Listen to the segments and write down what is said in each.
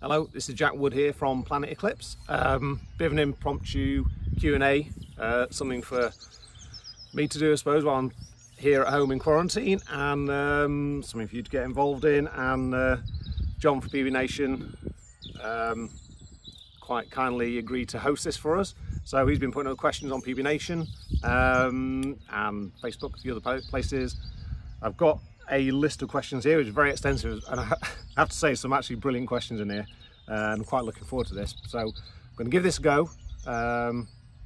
Hello, this is Jack Wood here from Planet Eclipse. Bit of an impromptu Q&A, something for me to do, I suppose, while I'm here at home in quarantine, and something for you to get involved in. And John from PbNation quite kindly agreed to host this for us. So he's been putting up questions on PbNation and Facebook, a few other places. I've got a list of questions here, which is very extensive, and I have to say some actually brilliant questions in here, and I'm quite looking forward to this. So I'm going to give this a go,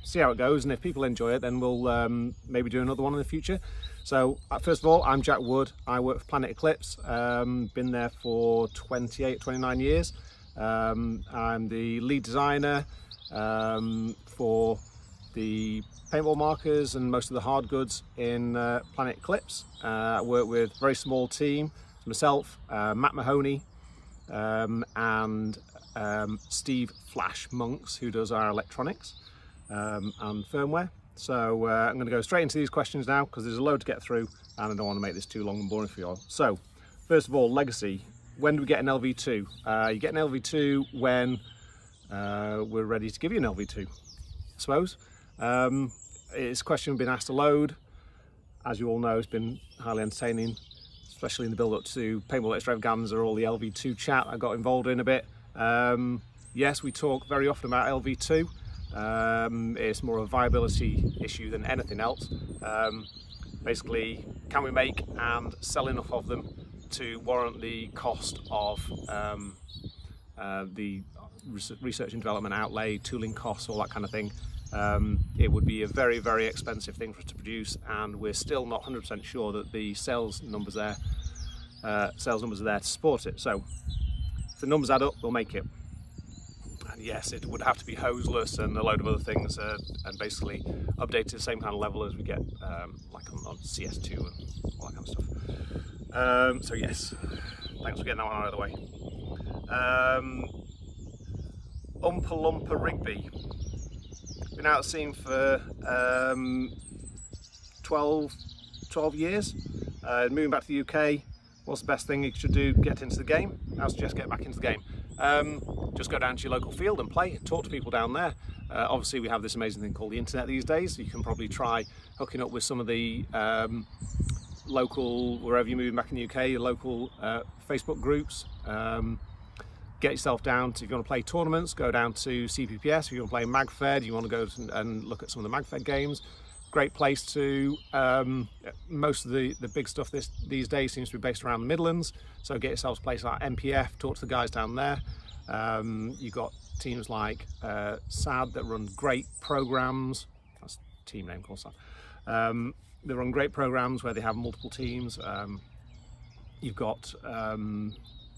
see how it goes, and if people enjoy it, then we'll maybe do another one in the future. So first of all, I'm Jack Wood. I work for Planet Eclipse, been there for 29 years. I'm the lead designer for the paintball markers and most of the hard goods in Planet Eclipse. I work with a very small team, myself, Matt Mahoney, and Steve Flash Monks, who does our electronics and firmware. So I'm going to go straight into these questions now, because there's a load to get through and I don't want to make this too long and boring for you all. So first of all, legacy. When do we get an LV2? You get an LV2 when we're ready to give you an LV2, I suppose. It's a question we've been asked a load. As you all know, it's been highly entertaining, especially in the build-up to Paintball Extravaganza, or all the LV2 chat I got involved in a bit. Yes, we talk very often about LV2. It's more a viability issue than anything else. Basically, can we make and sell enough of them to warrant the cost of the research and development outlay, tooling costs, all that kind of thing. It would be a very, very expensive thing for us to produce, and we're still not 100% sure that the sales numbers are there to support it. So if the numbers add up, we'll make it. And yes, it would have to be hoseless and a load of other things, and basically updated to the same kind of level as we get like on CS2 and all that kind of stuff. So yes, thanks for getting that one out of the way. Oompa Loompa Rigby. Been out of the scene for 12 years. Moving back to the UK, what's the best thing you should do? Get into the game. I suggest get back into the game. Just go down to your local field and play, talk to people down there. Obviously we have this amazing thing called the internet these days. You can probably try hooking up with some of the local, wherever you're moving back in the UK, your local Facebook groups. Get yourself down to, if you want to play tournaments, go down to CPPS. If you want to play MagFed, you want to go and look at some of the MagFed games. Great place to, most of the big stuff these days seems to be based around the Midlands. So get yourselves a place like MPF, talk to the guys down there. You've got teams like SAD that run great programs. That's a team name called SAD. They run great programs where they have multiple teams. You've got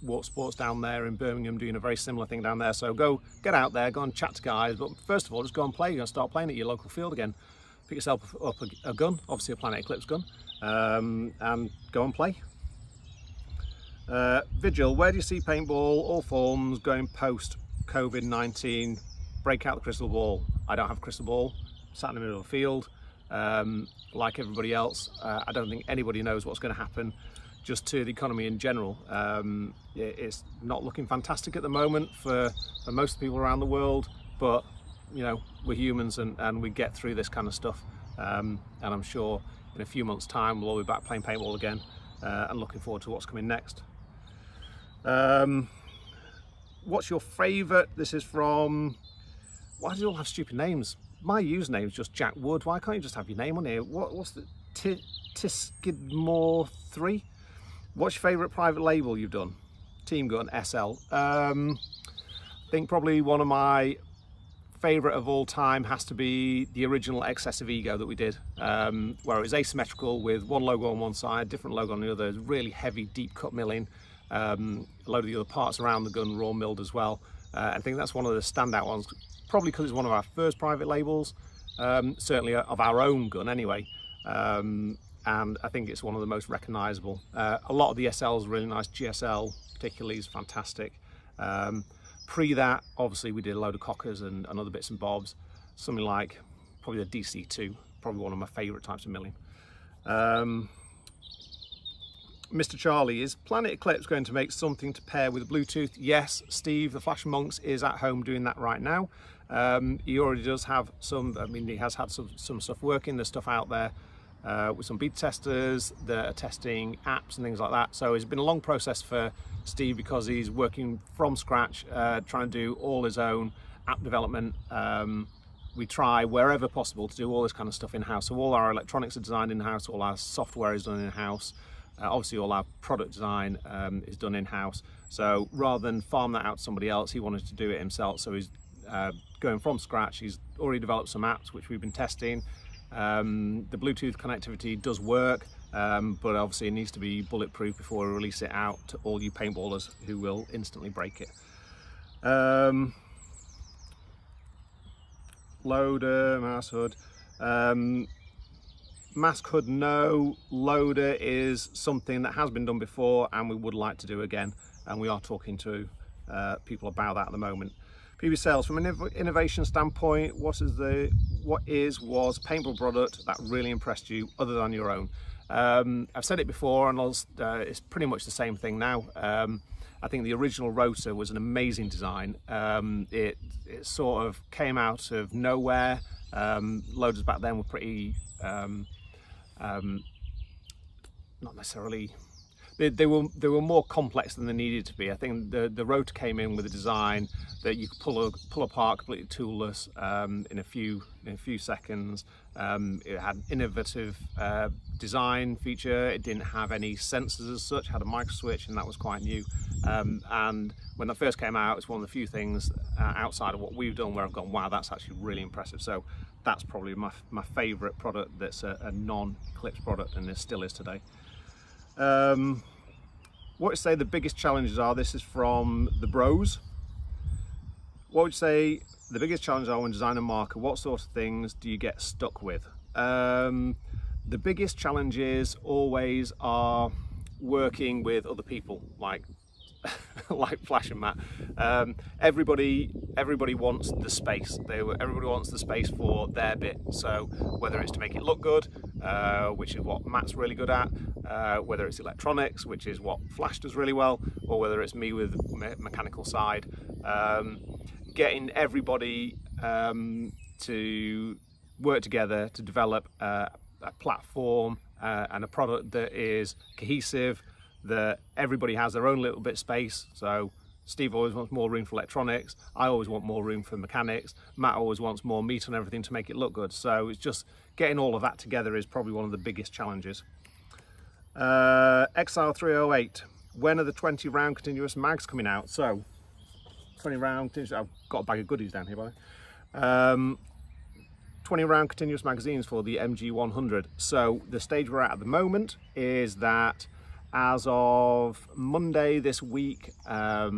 Water Sports down there in Birmingham doing a very similar thing down there. So get out there, go and chat to guys, but first of all just go and play. You're going to start playing at your local field again. Pick yourself up a gun, obviously a Planet Eclipse gun, and go and play. Vigil, where do you see paintball, all forms, going post COVID-19? Break out the crystal ball. I don't have a crystal ball. Sat in the middle of the field, like everybody else. I don't think anybody knows what's going to happen just to the economy in general. It's not looking fantastic at the moment for most people around the world, but you know, we're humans and we get through this kind of stuff, and I'm sure in a few months' time we'll all be back playing paintball again, and looking forward to what's coming next. What's your favourite? This is from, why do you all have stupid names? My username is just Jack Wood. Why can't you just have your name on here? What's the Tiskidmore 3? What's your favourite private label you've done? Team Gun SL. I think probably one of my favourite of all time has to be the original Excessive Ego that we did, where it was asymmetrical with one logo on one side, different logo on the other, really heavy deep cut milling, a load of the other parts around the gun raw milled as well. I think that's one of the standout ones, probably because it's one of our first private labels, certainly of our own gun anyway, and I think it's one of the most recognisable. A lot of the SLs are really nice. GSL particularly is fantastic. Pre that, obviously we did a load of cockers and other bits and bobs. Something like probably the DC2, probably one of my favourite types of milling. Mr. Charlie, is Planet Eclipse going to make something to pair with Bluetooth? Yes, Steve, the Flash Monks, is at home doing that right now. He already does have some, I mean, he has had some stuff working. There's stuff out there with some beta testers that are testing apps and things like that. So it's been a long process for Steve because he's working from scratch, trying to do all his own app development. We try wherever possible to do all this kind of stuff in-house. So all our electronics are designed in-house, all our software is done in-house. Obviously all our product design is done in-house. So rather than farm that out to somebody else, he wanted to do it himself. So he's going from scratch. He's already developed some apps which we've been testing. The Bluetooth connectivity does work, but obviously it needs to be bulletproof before we release it out to all you paintballers who will instantly break it. Loader, mask hood. Mask hood, no. Loader is something that has been done before and we would like to do again, and we are talking to people about that at the moment. PB sales, from an innovation standpoint, was a paintball product that really impressed you other than your own? I've said it before, and it's pretty much the same thing now. I think the original rotor was an amazing design. It sort of came out of nowhere. Loaders back then were pretty, not necessarily, they were more complex than they needed to be. I think the rotor came in with a design that you could pull apart completely toolless in a few seconds. It had an innovative design feature. It didn't have any sensors as such. It had a micro switch, and that was quite new. And when that first came out, it's one of the few things outside of what we've done where I've gone, wow, that's actually really impressive. So that's probably my favourite product that's a non-Eclipse product, and it still is today. What would you say the biggest challenges are? This is from the Bros. What would you say the biggest challenges are when designing a marker? What sort of things do you get stuck with? The biggest challenges always are working with other people, like Flash and Matt. Everybody wants the space. Everybody wants the space for their bit. So whether it's to make it look good, which is what Matt's really good at, whether it's electronics, which is what Flash does really well, or whether it's me with the mechanical side, getting everybody to work together to develop a platform and a product that is cohesive, that everybody has their own little bit of space. So Steve always wants more room for electronics, I always want more room for mechanics, Matt always wants more meat on everything to make it look good. So it's just getting all of that together is probably one of the biggest challenges. Exile 308, when are the 20 round continuous mags coming out? So 20 round, I've got a bag of goodies down here by the way. 20 round continuous magazines for the MG100. So the stage we're at the moment is that as of Monday this week, a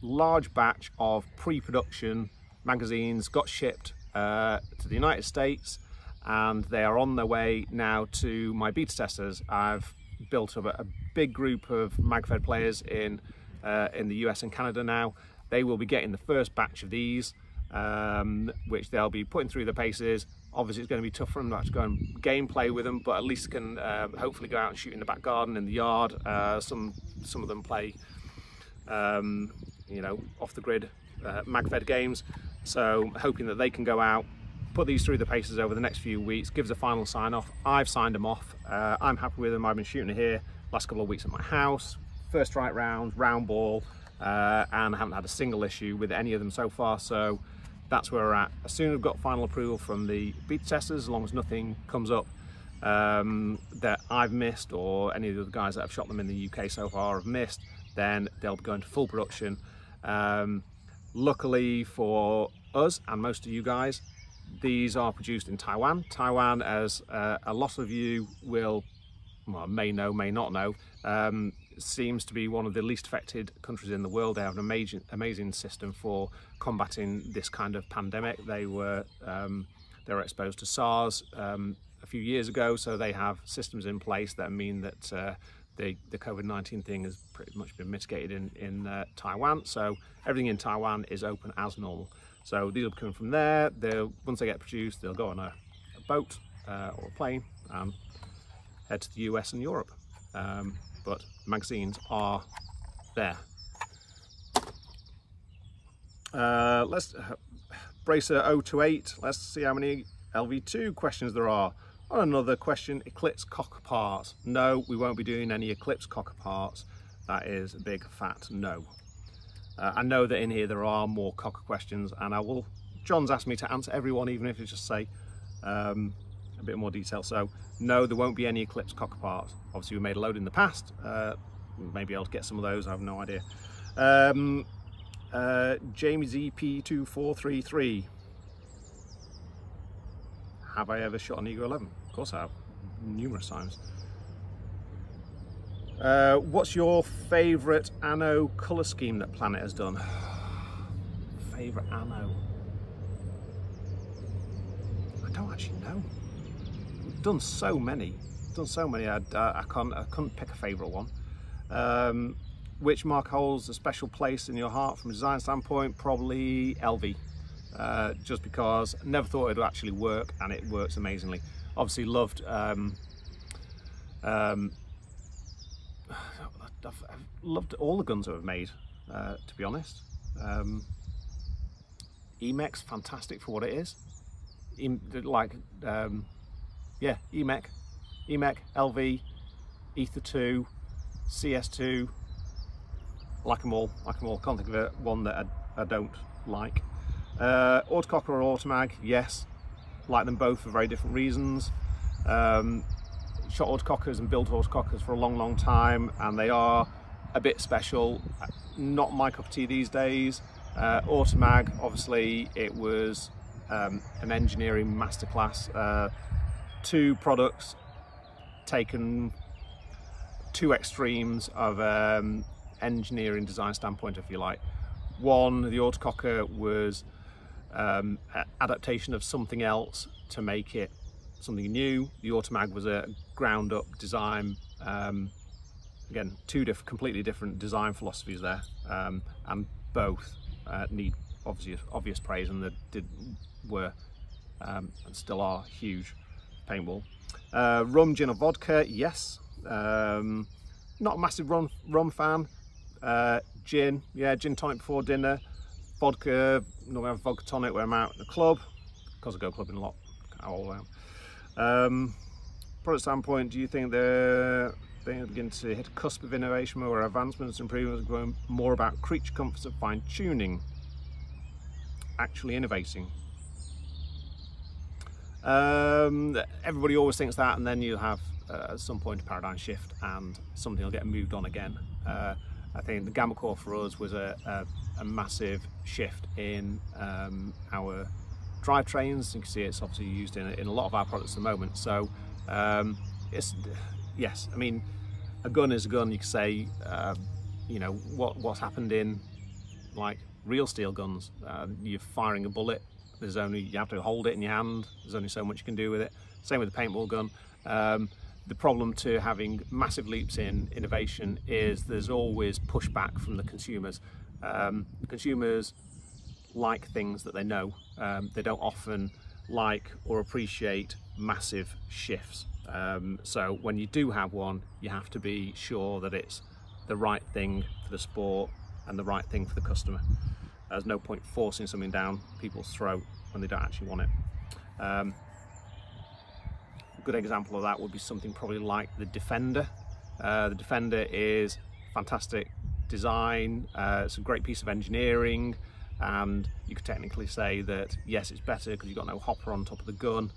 large batch of pre-production magazines got shipped to the United States, and they are on their way now to my beta testers. I've built up a big group of MagFed players in the US and Canada now. They will be getting the first batch of these, which they'll be putting through the paces. Obviously it's going to be tough for them to go and gameplay with them, but at least can hopefully go out and shoot in the back garden, in the yard. Some of them play you know, off the grid MagFed games, so hoping that they can go out, put these through the paces over the next few weeks, gives a final sign off. I've signed them off. I'm happy with them. I've been shooting here last couple of weeks at my house, first strike rounds, round ball, and I haven't had a single issue with any of them so far. So that's where we're at. As soon as I've got final approval from the beta testers, as long as nothing comes up that I've missed or any of the other guys that have shot them in the UK so far have missed, then they'll be going to full production. Luckily for us and most of you guys, these are produced in Taiwan. Taiwan, as a lot of you will, well, may know, may not know, seems to be one of the least affected countries in the world. They have an amazing system for combating this kind of pandemic. They were exposed to SARS a few years ago, so they have systems in place that mean that the COVID-19 thing has pretty much been mitigated in Taiwan. So everything in Taiwan is open as normal. So these will come from there. Once they get produced, they'll go on a boat or a plane and head to the US and Europe. but magazines are there. Let's Bracer 028. Let's see how many LV2 questions there are. On another question, Eclipse cocker parts. No, we won't be doing any Eclipse cocker parts. That is a big fat no. I know that in here there are more cocker questions, and John's asked me to answer everyone, even if it's just say a bit more detail. So no, there won't be any Eclipse cocker parts. Obviously we made a load in the past. Maybe I'll get some of those, I have no idea. James EP2433. Have I ever shot an Ego 11? Of course I have, numerous times. What's your favourite anno colour scheme that Planet has done? Favourite anno? I don't actually know. We've done so many. I couldn't pick a favourite one. Which mark holds a special place in your heart from a design standpoint? Probably LV. Just because I never thought it would actually work, and it works amazingly. Obviously loved I've loved all the guns that we've made, to be honest. EMEC's fantastic for what it is. Yeah, EMEC, LV, Ether 2, CS2. Like them all. Can't think of one that I don't like. Autococker or Automag, yes. Like them both for very different reasons. Shot autocockers and built autocockers for a long time, and they are a bit special. Not my cup of tea these days. Automag, obviously, it was an engineering masterclass. Two products taken two extremes of engineering design standpoint, if you like. One, the autococker was an adaptation of something else to make it something new. The Automag was a ground up design. Again, two completely different design philosophies there, and both need obvious praise, and they were and still are huge. Paintball. Rum, gin or vodka? Yes. Not a massive rum fan. Gin, yeah, gin tonic before dinner. Vodka, normally have vodka tonic when I'm out in the club, because I go clubbing a lot, all around. Product standpoint, do you think they're beginning to hit a cusp of innovation where advancements and improvements are going more about creature comforts and fine tuning, actually innovating? Everybody always thinks that, and then you'll have at some point a paradigm shift and something will get moved on again. I think the Gamma Core for us was a massive shift in our drivetrains. You can see it's obviously used in a lot of our products at the moment. So yes, I mean, a gun is a gun. You can say, you know, what's happened in like real steel guns. You're firing a bullet. You have to hold it in your hand. There's only so much you can do with it. Same with the paintball gun. The problem to having massive leaps in innovation is there's always pushback from the consumers. Consumers like things that they know. They don't often like or appreciate massive shifts. So when you do have one, you have to be sure that it's the right thing for the sport and the right thing for the customer. There's no point forcing something down people's throat when they don't actually want it. A good example of that would be something probably like the Defender. The Defender is fantastic design, it's a great piece of engineering, and you could technically say that yes, it's better because you've got no hopper on top of the gun,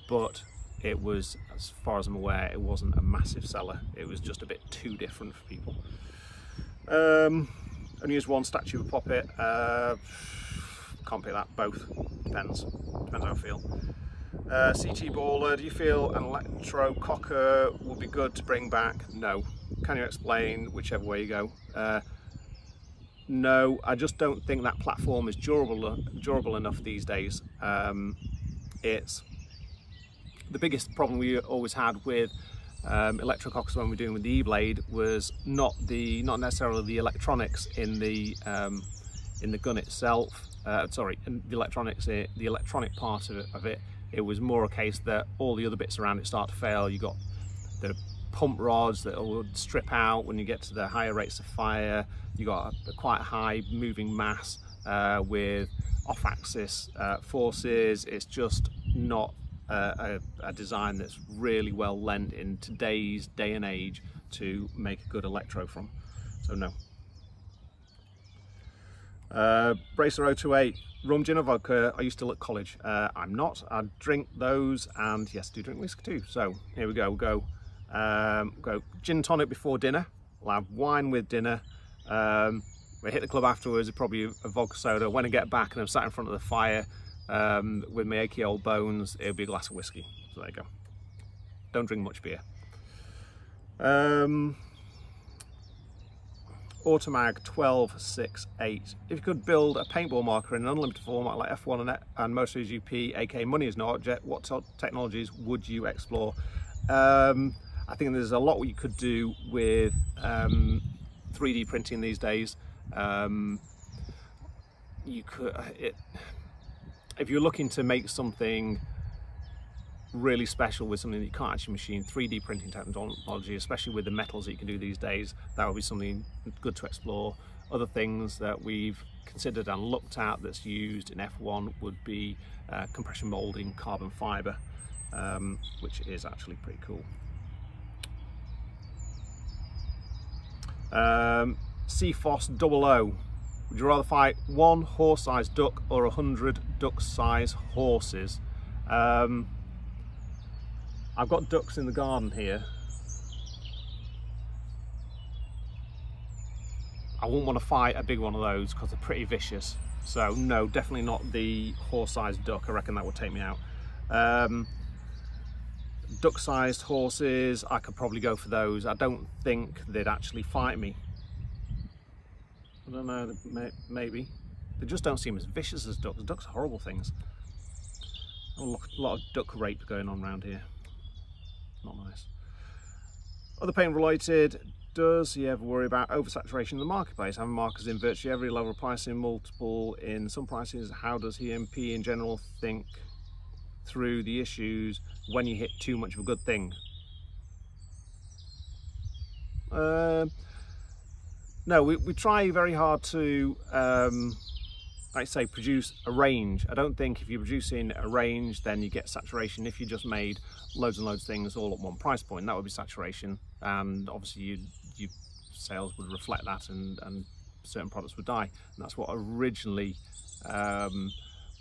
but it was, as far as I'm aware, it wasn't a massive seller. It was just a bit too different for people. Only use one statue of Poppet. Can't pick that, both. Depends how I feel. CT Baller, do you feel an electro cocker would be good to bring back? No. Can you explain whichever way you go? No, I just don't think that platform is durable enough these days. It's the biggest problem we always had with electro cockers when we were doing with the E-blade was not necessarily the electronics in the gun itself. Sorry, the electronic part of it. It was more a case that all the other bits around it start to fail. You got the pump rods that will strip out when you get to the higher rates of fire. You got a quite high moving mass with off-axis forces. It's just not a design that's really well lent in today's day and age to make a good electro from. So no. Bracer 028, rum, gin or vodka. Are you still at college? I'm not. I drink those, and yes, do drink whiskey too. So here we go. We'll go gin tonic before dinner. We'll have wine with dinner. We hit the club afterwards, probably a vodka soda. When I get back and I'm sat in front of the fire with my achy old bones, it'll be a glass of whiskey. So there you go. Don't drink much beer. Automag 1268. If you could build a paintball marker in an unlimited format like F1 and Most Series UP, aka money is no object, what technologies would you explore? I think there's a lot you could do with 3D printing these days. You could, if you're looking to make something really special with something that you can't actually machine, 3D printing technology, especially with the metals that you can do these days, that would be something good to explore. Other things that we've considered and looked at that's used in F1 would be compression molding carbon fiber, which is actually pretty cool. CFOS 00. Would you rather fight one horse-sized duck or 100 duck-sized horses? I've got ducks in the garden here. I wouldn't want to fight a big one of those because they're pretty vicious. So no, definitely not the horse-sized duck. I reckon that would take me out. Duck-sized horses, I could probably go for those. I don't think they'd actually fight me. I don't know, maybe. They just don't seem as vicious as ducks. Ducks are horrible things. A lot of duck rape going on around here. Not nice. Other paint related, does he ever worry about oversaturation in the marketplace? Having markers in virtually every level of pricing, multiple in some prices. How does he and P in general think through the issues when you hit too much of a good thing? No, we try very hard to, like I say, produce a range. I don't think if you're producing a range, then you get saturation. If you just made loads and loads of things all at one price point, that would be saturation. And obviously your sales would reflect that, and certain products would die. And that's what originally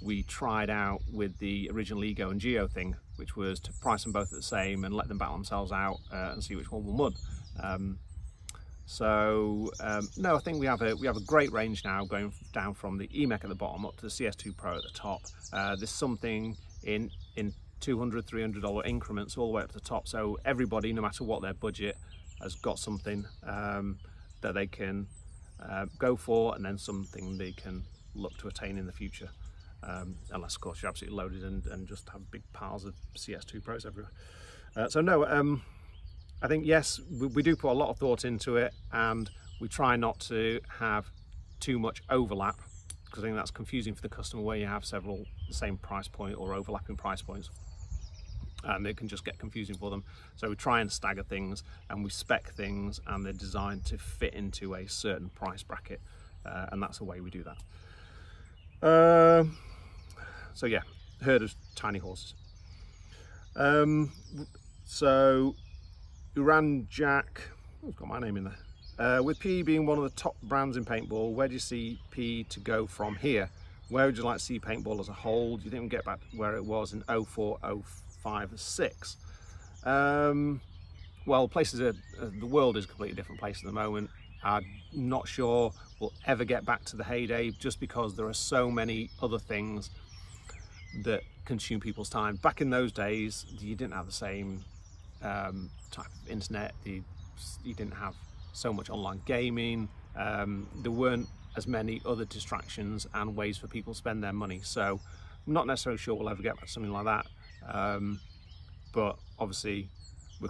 we tried out with the original Ego and Geo thing, which was to price them both at the same and let them battle themselves out and see which one will win. No, I think we have a great range now, going down from the EMEC at the bottom up to the CS2 Pro at the top. There's something in $200, $300 increments all the way up to the top, so everybody, no matter what their budget, has got something that they can go for, and then something they can look to attain in the future. Unless of course you're absolutely loaded and just have big piles of CS2 Pros everywhere. So no, I think yes, we do put a lot of thought into it, and we try not to have too much overlap, because I think that's confusing for the customer where you have several the same price point or overlapping price points, and it can just get confusing for them. So we try and stagger things, and we spec things, and they're designed to fit into a certain price bracket, and that's the way we do that. So yeah, herd of tiny horses. So Uran Jack, oh, it's got my name in there. With P being one of the top brands in paintball, where do you see P to go from here? Where would you like to see paintball as a whole? Do you think we'll get back to where it was in 04, 05, 06? Well, the world is a completely different place at the moment. I'm not sure we'll ever get back to the heyday, just because there are so many other things that consume people's time. Back in those days, you didn't have the same type of internet. You didn't have so much online gaming. There weren't as many other distractions and ways for people to spend their money. So I'm not necessarily sure we'll ever get back to something like that. But obviously we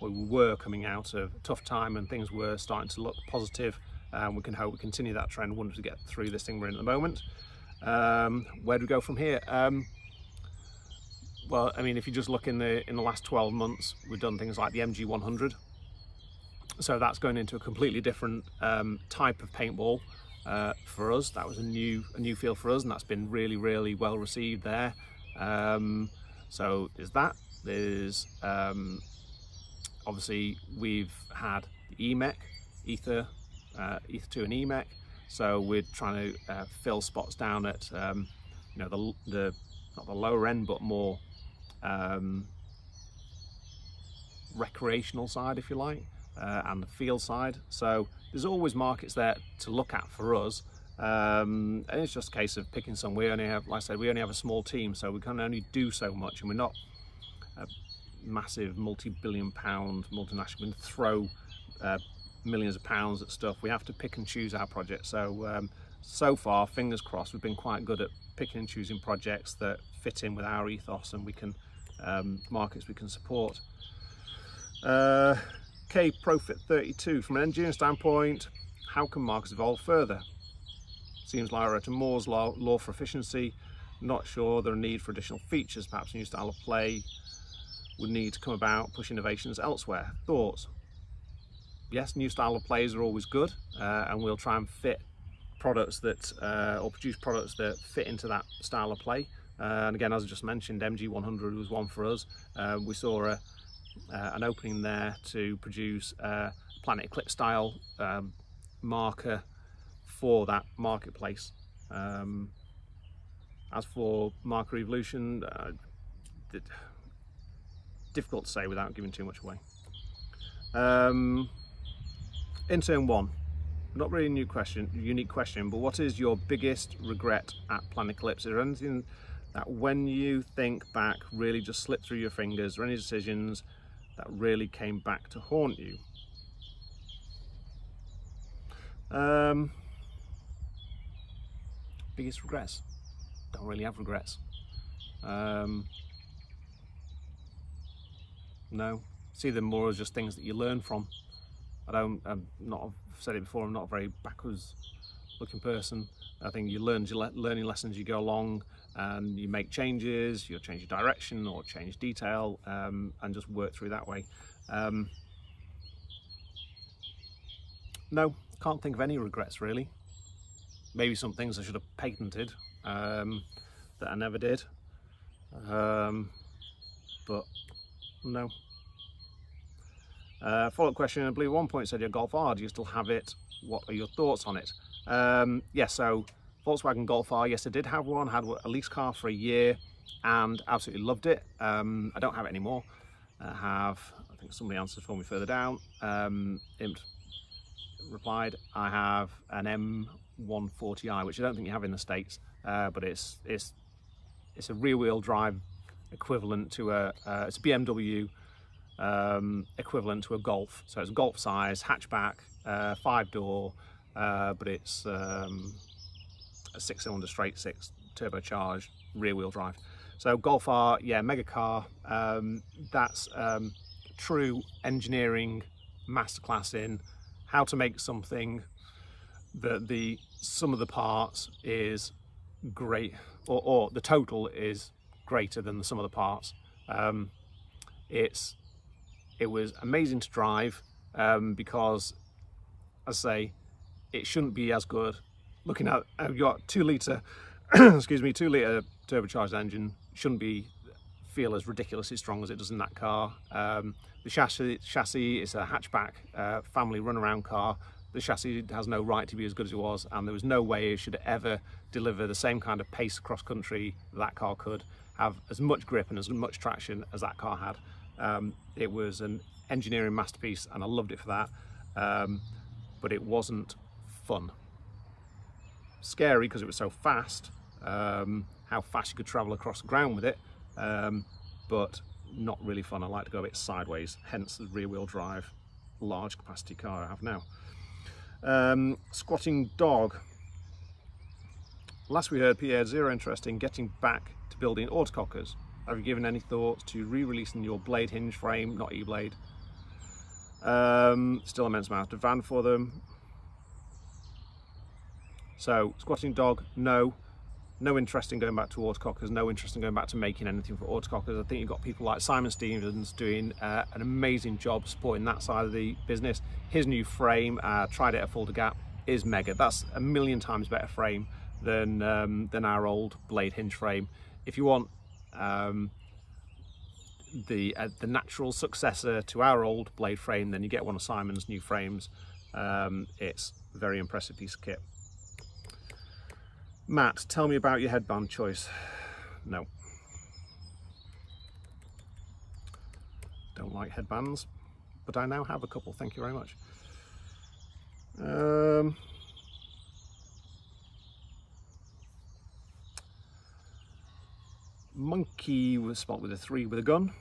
were coming out of a tough time, and things were starting to look positive, and we can hope we continue that trend once we get through this thing we're in at the moment. Where do we go from here? well, I mean, if you just look in the last 12 months, we've done things like the MG100. So that's going into a completely different type of paintball for us. That was a new field for us, and that's been really, really well received there. So there's that. There's obviously we've had the EMEC, Ether 2 and EMEC. So we're trying to fill spots down at you know, the not the lower end, but more recreational side, if you like, and the field side. So there's always markets there to look at for us, and it's just a case of picking some. We only have, like I said, we only have a small team, so we can only do so much, and we're not a massive multi-billion pound multinational. We can throw millions of pounds at stuff. We have to pick and choose our projects. So so far, fingers crossed, we've been quite good at picking and choosing projects that fit in with our ethos, and we can markets we can support. K Profit 32, from an engineering standpoint, how can markets evolve further? Seems like we're at a Moore's law for efficiency. Not sure there are a need for additional features. Perhaps a new style of play would need to come about, push innovations elsewhere. Thoughts? Yes, new style of plays are always good, and we'll try and fit products that or produce products that fit into that style of play. And again, as I just mentioned, MG100 was one for us. We saw an opening there to produce a Planet Eclipse style marker for that marketplace. As for marker evolution, difficult to say without giving too much away. Intern 1, not really a unique question, but what is your biggest regret at Planet Eclipse? Is there anything that when you think back really just slipped through your fingers, or any decisions that really came back to haunt you? Biggest regrets? Don't really have regrets. No, see them more as just things that you learn from. I've said it before, I'm not a very backwards looking person. I think you learn learning lessons as you go along, and you make changes, you'll change your direction or change detail, and just work through that way. No, can't think of any regrets really. Maybe some things I should have patented that I never did, but no. Follow-up question, I believe at one point said your Golf R, do you still have it? What are your thoughts on it? Yeah, so Volkswagen Golf R, yes I did have one, had a lease car for a year and absolutely loved it. I don't have it anymore. I think somebody answered for me further down. Imp replied, I have an M140i, which I don't think you have in the States, but it's a rear-wheel drive equivalent to it's a BMW equivalent to a Golf. So it's Golf size, hatchback, 5-door, but it's a 6-cylinder straight 6 turbocharged rear-wheel drive. So Golf R, yeah, mega car. That's true engineering masterclass in how to make something that the sum of the parts is great, or the total is greater than the sum of the parts. It was amazing to drive, because, as I say, it shouldn't be as good. Looking at, I've got 2 litre, excuse me, 2 litre turbocharged engine, shouldn't feel as ridiculously strong as it does in that car. The chassis is a hatchback, family runaround car. The chassis has no right to be as good as it was, and there was no way it should ever deliver the same kind of pace across country that car could, have as much grip and as much traction as that car had. It was an engineering masterpiece and I loved it for that, but it wasn't fun. Scary because it was so fast, how fast you could travel across the ground with it, but not really fun. I like to go a bit sideways, hence the rear-wheel drive large capacity car I have now. Squatting Dog. Last we heard, Pierre had zero interest in getting back to building autocockers. Have you given any thoughts to re-releasing your blade hinge frame, not E-blade? Still immense amount of demand for them. So, Squatting Dog, no. no interest in going back to autocockers, no interest in going back to making anything for autocockers. I think you've got people like Simon Stevens doing an amazing job supporting that side of the business. His new frame, tried it at Fulda Gap, is mega. That's a million times better frame than our old blade hinge frame. If you want the natural successor to our old blade frame, then you get one of Simon's new frames. It's a very impressive piece of kit. Matt, tell me about your headband choice. No. Don't like headbands, but I now have a couple. Thank you very much. Monkey was spot with a 3 with a gun.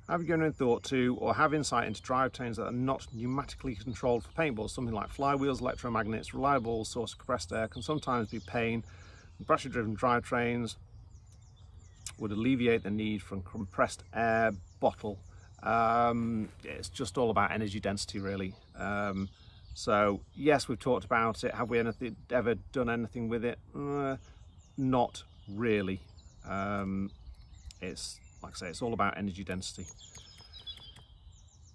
Have you given any thought to or have insight into drivetrains that are not pneumatically controlled for paintballs? Something like flywheels, electromagnets, reliable source of compressed air can sometimes be pain. Battery driven drivetrains would alleviate the need for a compressed air bottle. It's just all about energy density, really. So yes, we've talked about it. Have we ever done anything with it? Not really. It's like I say, it's all about energy density,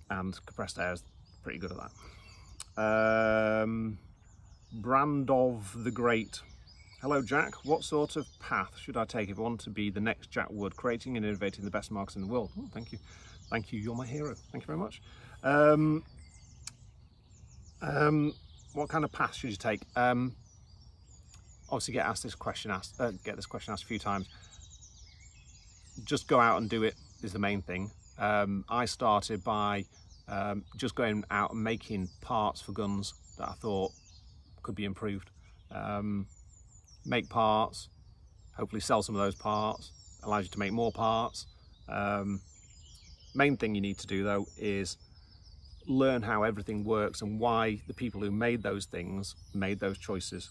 and compressed air is pretty good at that. Brandov the Great. Hello Jack, what sort of path should I take if I want to be the next Jack Wood, creating and innovating the best marks in the world? Oh, thank you. Thank you, you're my hero. Thank you very much. What kind of path should you take? Obviously get this question asked a few times. Just go out and do it is the main thing. I started by just going out and making parts for guns that I thought could be improved. Make parts, hopefully sell some of those parts, allows you to make more parts. Main thing you need to do though is learn how everything works and why the people who made those things made those choices.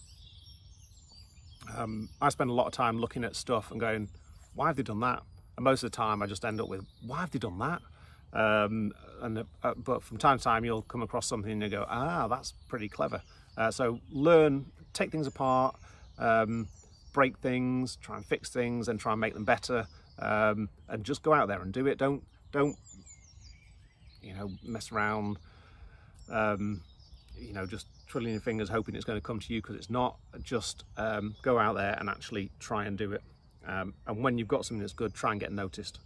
I spend a lot of time looking at stuff and going, why have they done that? And most of the time I just end up with, why have they done that? But from time to time you'll come across something and you go, ah, that's pretty clever. So learn, take things apart, break things, try and fix things and try and make them better, and just go out there and do it. Don't you know, mess around, you know, just twiddling your fingers hoping it's going to come to you, because it's not. Just go out there and actually try and do it. And when you've got something that's good, try and get noticed.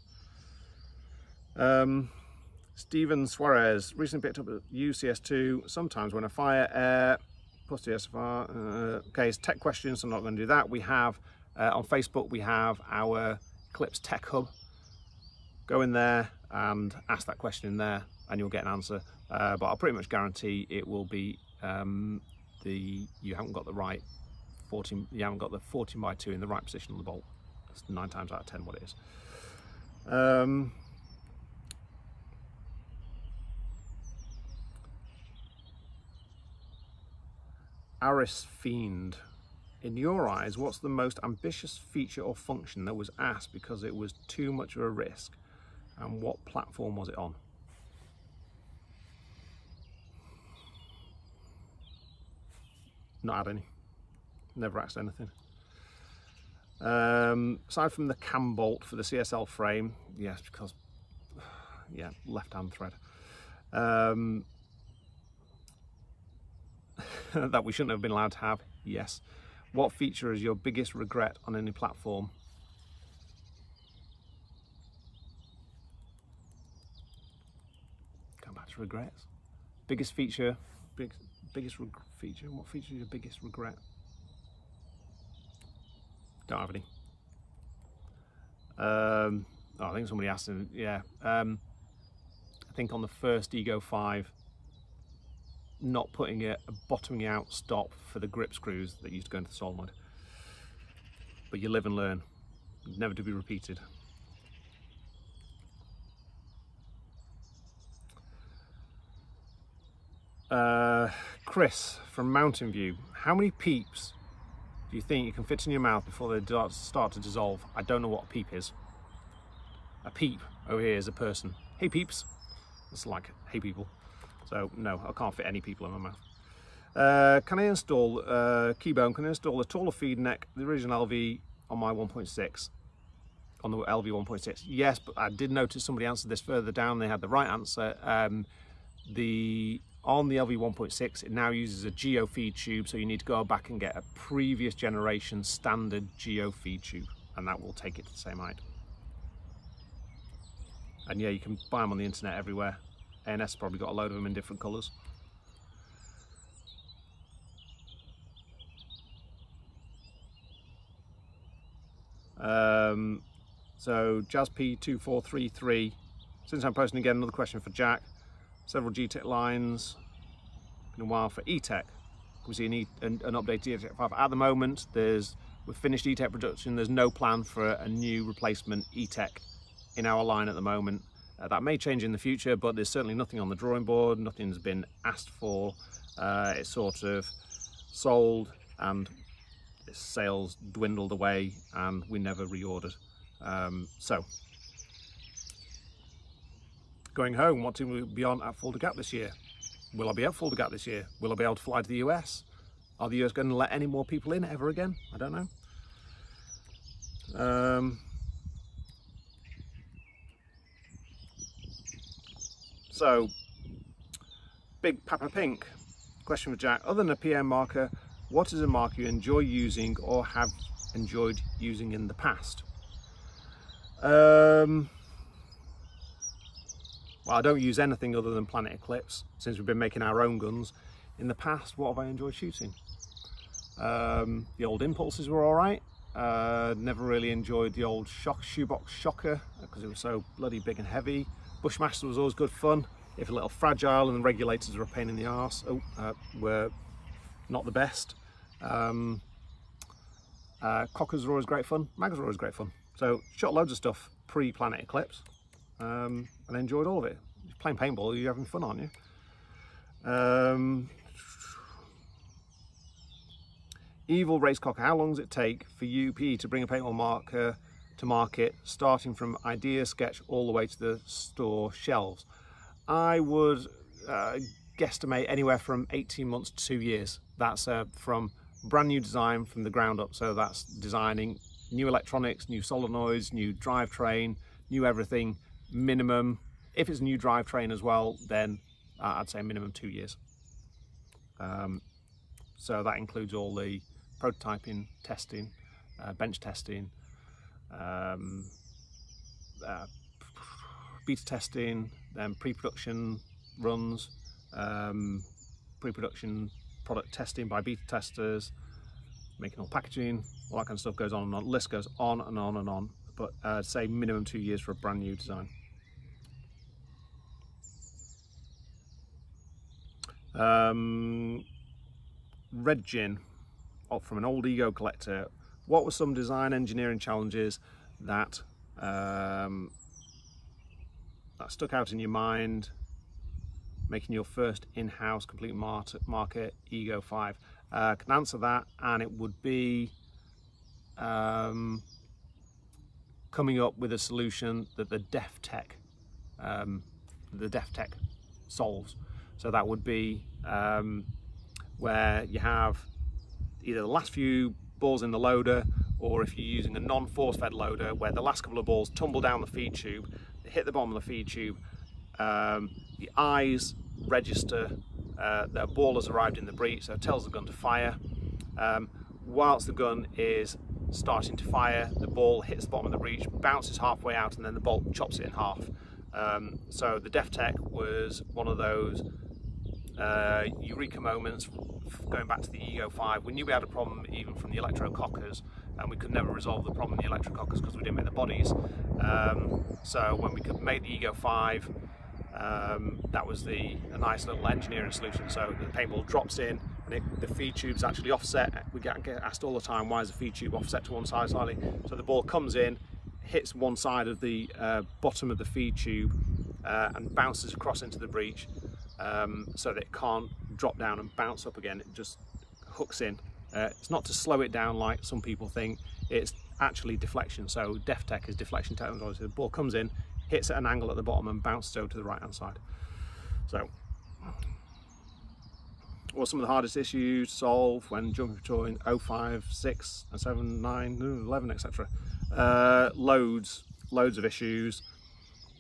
Steven Suarez recently picked up a UCS2. Sometimes when I fire air, plus the SFR. Okay, it's tech questions, so I'm not going to do that. We have on Facebook, we have our Eclipse Tech Hub. Go in there and ask that question in there, and you'll get an answer. But I'll pretty much guarantee it will be you haven't got the right 14. You haven't got the 14x2 in the right position on the bolt. 9 times out of 10 what it is. Aris Fiend, in your eyes, what's the most ambitious feature or function that was asked because it was too much of a risk, and what platform was it on? Not had any. Never asked anything. Aside from the cam bolt for the CSL frame, yes, because yeah, left-hand thread, that we shouldn't have been allowed to have, yes. What feature is your biggest regret on any platform? Come back to regrets. Biggest feature, biggest feature. What feature is your biggest regret? Don't have any. Oh, I think somebody asked him, yeah. I think on the first Ego 5, not putting a bottoming out stop for the grip screws that used to go into the solenoid. But you live and learn, never to be repeated. Chris from Mountain View, how many peeps do you think you can fit in your mouth before they start to dissolve? I don't know what a peep is. A peep over here is a person. Hey peeps. It's like, hey people. So no, I can't fit any people in my Can I install Keybone? Can I install a taller feed neck, the original LV, on my 1.6? On the LV 1.6? Yes, but I did notice somebody answered this further down. They had the right answer. On the LV 1.6, it now uses a geo feed tube, so you need to go back and get a previous generation standard geo feed tube, and that will take it to the same height. And yeah, you can buy them on the internet everywhere. ANS probably got a load of them in different colours. So Jazz P2433, since I'm posting again, another question for Jack. Several GTEC lines, been a while for E-Tech. We see an updated E-Tech 5 at the moment. We've finished E-Tech production. There's no plan for a new replacement E-Tech in our line at the moment. That may change in the future, but there's certainly nothing on the drawing board. Nothing's been asked for. It's sort of sold and its sales dwindled away, and we never reordered. So going home, what team will we be on at Fulda Gap this year? Will I be at Fulda Gap this year? Will I be able to fly to the US? Are the US going to let any more people in ever again? I don't know. So, Big Papa Pink, question for Jack. Other than a PM marker, what is a marker you enjoy using or have enjoyed using in the past? Well, I don't use anything other than Planet Eclipse since we've been making our own guns. In the past, what have I enjoyed shooting? The old Impulses were alright. Never really enjoyed the old shoebox shocker because it was so bloody big and heavy. Bushmaster was always good fun, if a little fragile, and the regulators were a pain in the arse. Were not the best. Cockers were always great fun. Mags were always great fun. So shot loads of stuff pre-Planet Eclipse. And I enjoyed all of it. You're playing paintball, you're having fun, aren't you? Evil Race Cocker, how long does it take for UP to bring a paintball marker to market, starting from idea, sketch, all the way to the store shelves? I would guesstimate anywhere from 18 months to 2 years. That's from brand new design from the ground up. So that's designing new electronics, new solenoids, new drivetrain, new everything. Minimum, if it's a new drivetrain as well, then I'd say minimum 2 years. So that includes all the prototyping, testing, bench testing, beta testing, then pre-production runs, pre-production product testing by beta testers, making all packaging, all that kind of stuff goes on and on. The list goes on and on and on. But I'd say minimum 2 years for a brand new design. Red Gin, from an old Ego collector. What were some design engineering challenges that stuck out in your mind, making your first in-house complete marker Ego 5? I can answer that, and it would be coming up with a solution that the DefTech solves. So that would be where you have either the last few balls in the loader, or if you're using a non-force fed loader, where the last couple of balls tumble down the feed tube, they hit the bottom of the feed tube, the eyes register that a ball has arrived in the breech, so it tells the gun to fire. Whilst the gun is starting to fire, the ball hits the bottom of the breech, bounces halfway out, and then the bolt chops it in half. So the DefTech was one of those eureka moments going back to the Ego 5. We knew we had a problem even from the electro-cockers, and we could never resolve the problem in the electro-cockers because we didn't make the bodies. So when we could make the Ego 5, that was a nice little engineering solution. So the paintball drops in, and the feed tube's actually offset. We get asked all the time, why is the feed tube offset to one side slightly? So the ball comes in, hits one side of the bottom of the feed tube, and bounces across into the breech, so that it can't drop down and bounce up again. It just hooks in. It's not to slow it down like some people think, it's actually deflection. So DefTech is deflection technology. The ball comes in, hits at an angle at the bottom, and bounces over to the right hand side. So What were some of the hardest issues to solve when jumping between 05, 6 and 7, 9, 11, etc. Loads of issues.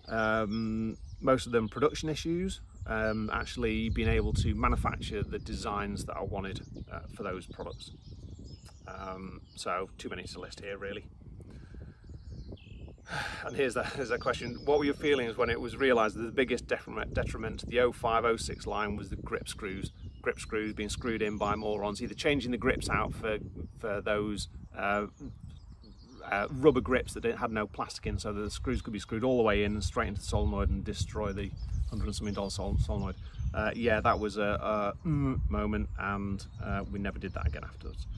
Most of them production issues. Actually being able to manufacture the designs that I wanted for those products. So too many to list here really. And here's a question. What were your feelings when it was realised that the biggest detriment to the 05, 06 line was the grip screws? Grip screws being screwed in by morons, either changing the grips out for those rubber grips that had no plastic in, so that the screws could be screwed all the way in and straight into the solenoid and destroy the $100 and something solenoid. Yeah, that was a moment, and we never did that again afterwards.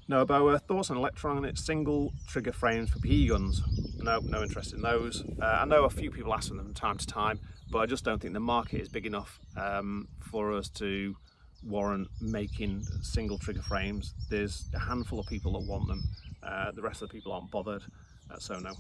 Noah Bower, thoughts on electronic single trigger frames for PE guns? No interest in those. I know a few people ask for them from time to time, but I just don't think the market is big enough for us to warrant making single trigger frames. There's a handful of people that want them. The rest of the people aren't bothered, so no.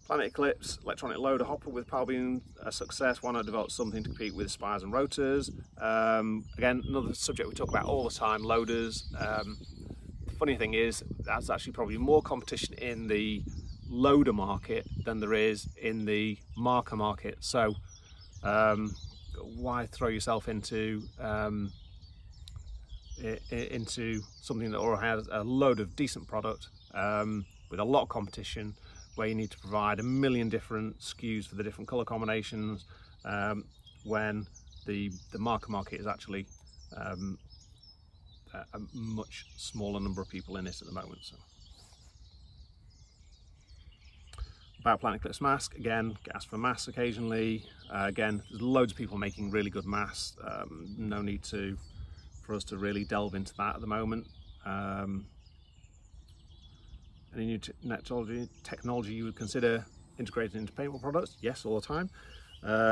Planet Eclipse, electronic loader hopper with power being a success. Why not develop something to compete with spires and rotors? Again, another subject we talk about all the time, loaders. The funny thing is, that's actually probably more competition in the loader market than there is in the marker market. So why throw yourself into something that already has a load of decent product with a lot of competition, where you need to provide a million different SKUs for the different colour combinations, when the marker market is actually a much smaller number of people in it at the moment. So. About Planet Eclipse mask, again, get asked for masks occasionally. Again, there's loads of people making really good masks. No need for us to really delve into that at the moment. Any new technology you would consider integrating into paintball products? Yes, all the time.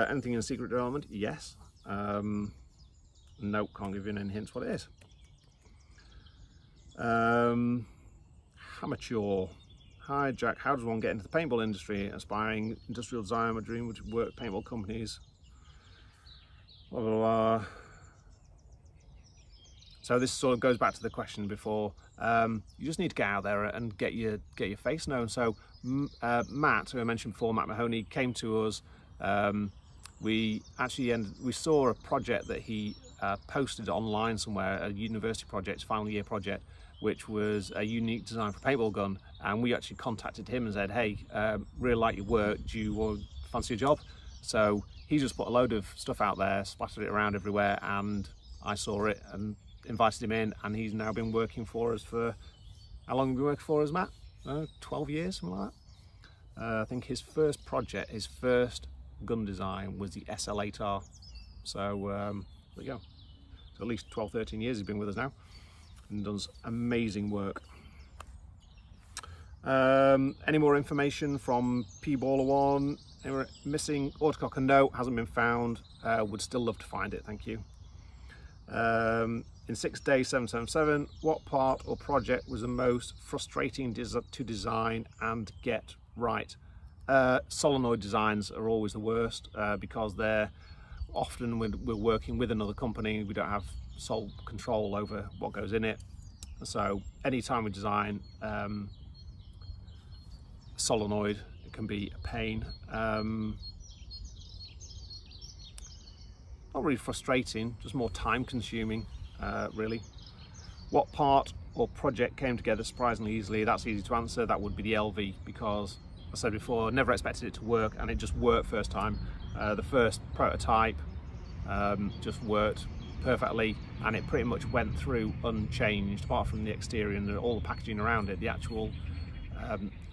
Anything in secret development? Yes. Nope, can't give you any hints what it is. Amateur. Hi Jack, how does one get into the paintball industry? Aspiring industrial design, my dream would work paintball companies. Blah, blah, blah. So this sort of goes back to the question before. You just need to get out there and get your face known. So Matt, who I mentioned before, Matt Mahoney, came to us. We saw a project that he posted online somewhere, a university project, final year project, which was a unique design for a paintball gun. And we actually contacted him and said, hey, really like your work, do you fancy a job? So he just put a load of stuff out there, splattered it around everywhere, and I saw it and invited him in, and he's now been working for us for, how long have you been working for us, Matt? 12 years, something like that. I think his first project, his first gun design was the SL8R. So there you go. So at least 12, 13 years he's been with us now and does amazing work. Any more information from P-Baller 1? Anyone missing autococker? No, hasn't been found. Would still love to find it, thank you. In 6 days 777, what part or project was the most frustrating to design and get right? Solenoid designs are always the worst because they're often we're working with another company, we don't have sole control over what goes in it. So anytime we design solenoid, it can be a pain. Not really frustrating, just more time consuming, really. What part or project came together surprisingly easily? That's easy to answer. That would be the LV, because I said before, I never expected it to work, and it just worked first time. The first prototype just worked perfectly, and it pretty much went through unchanged, apart from the exterior and all the packaging around it. The actual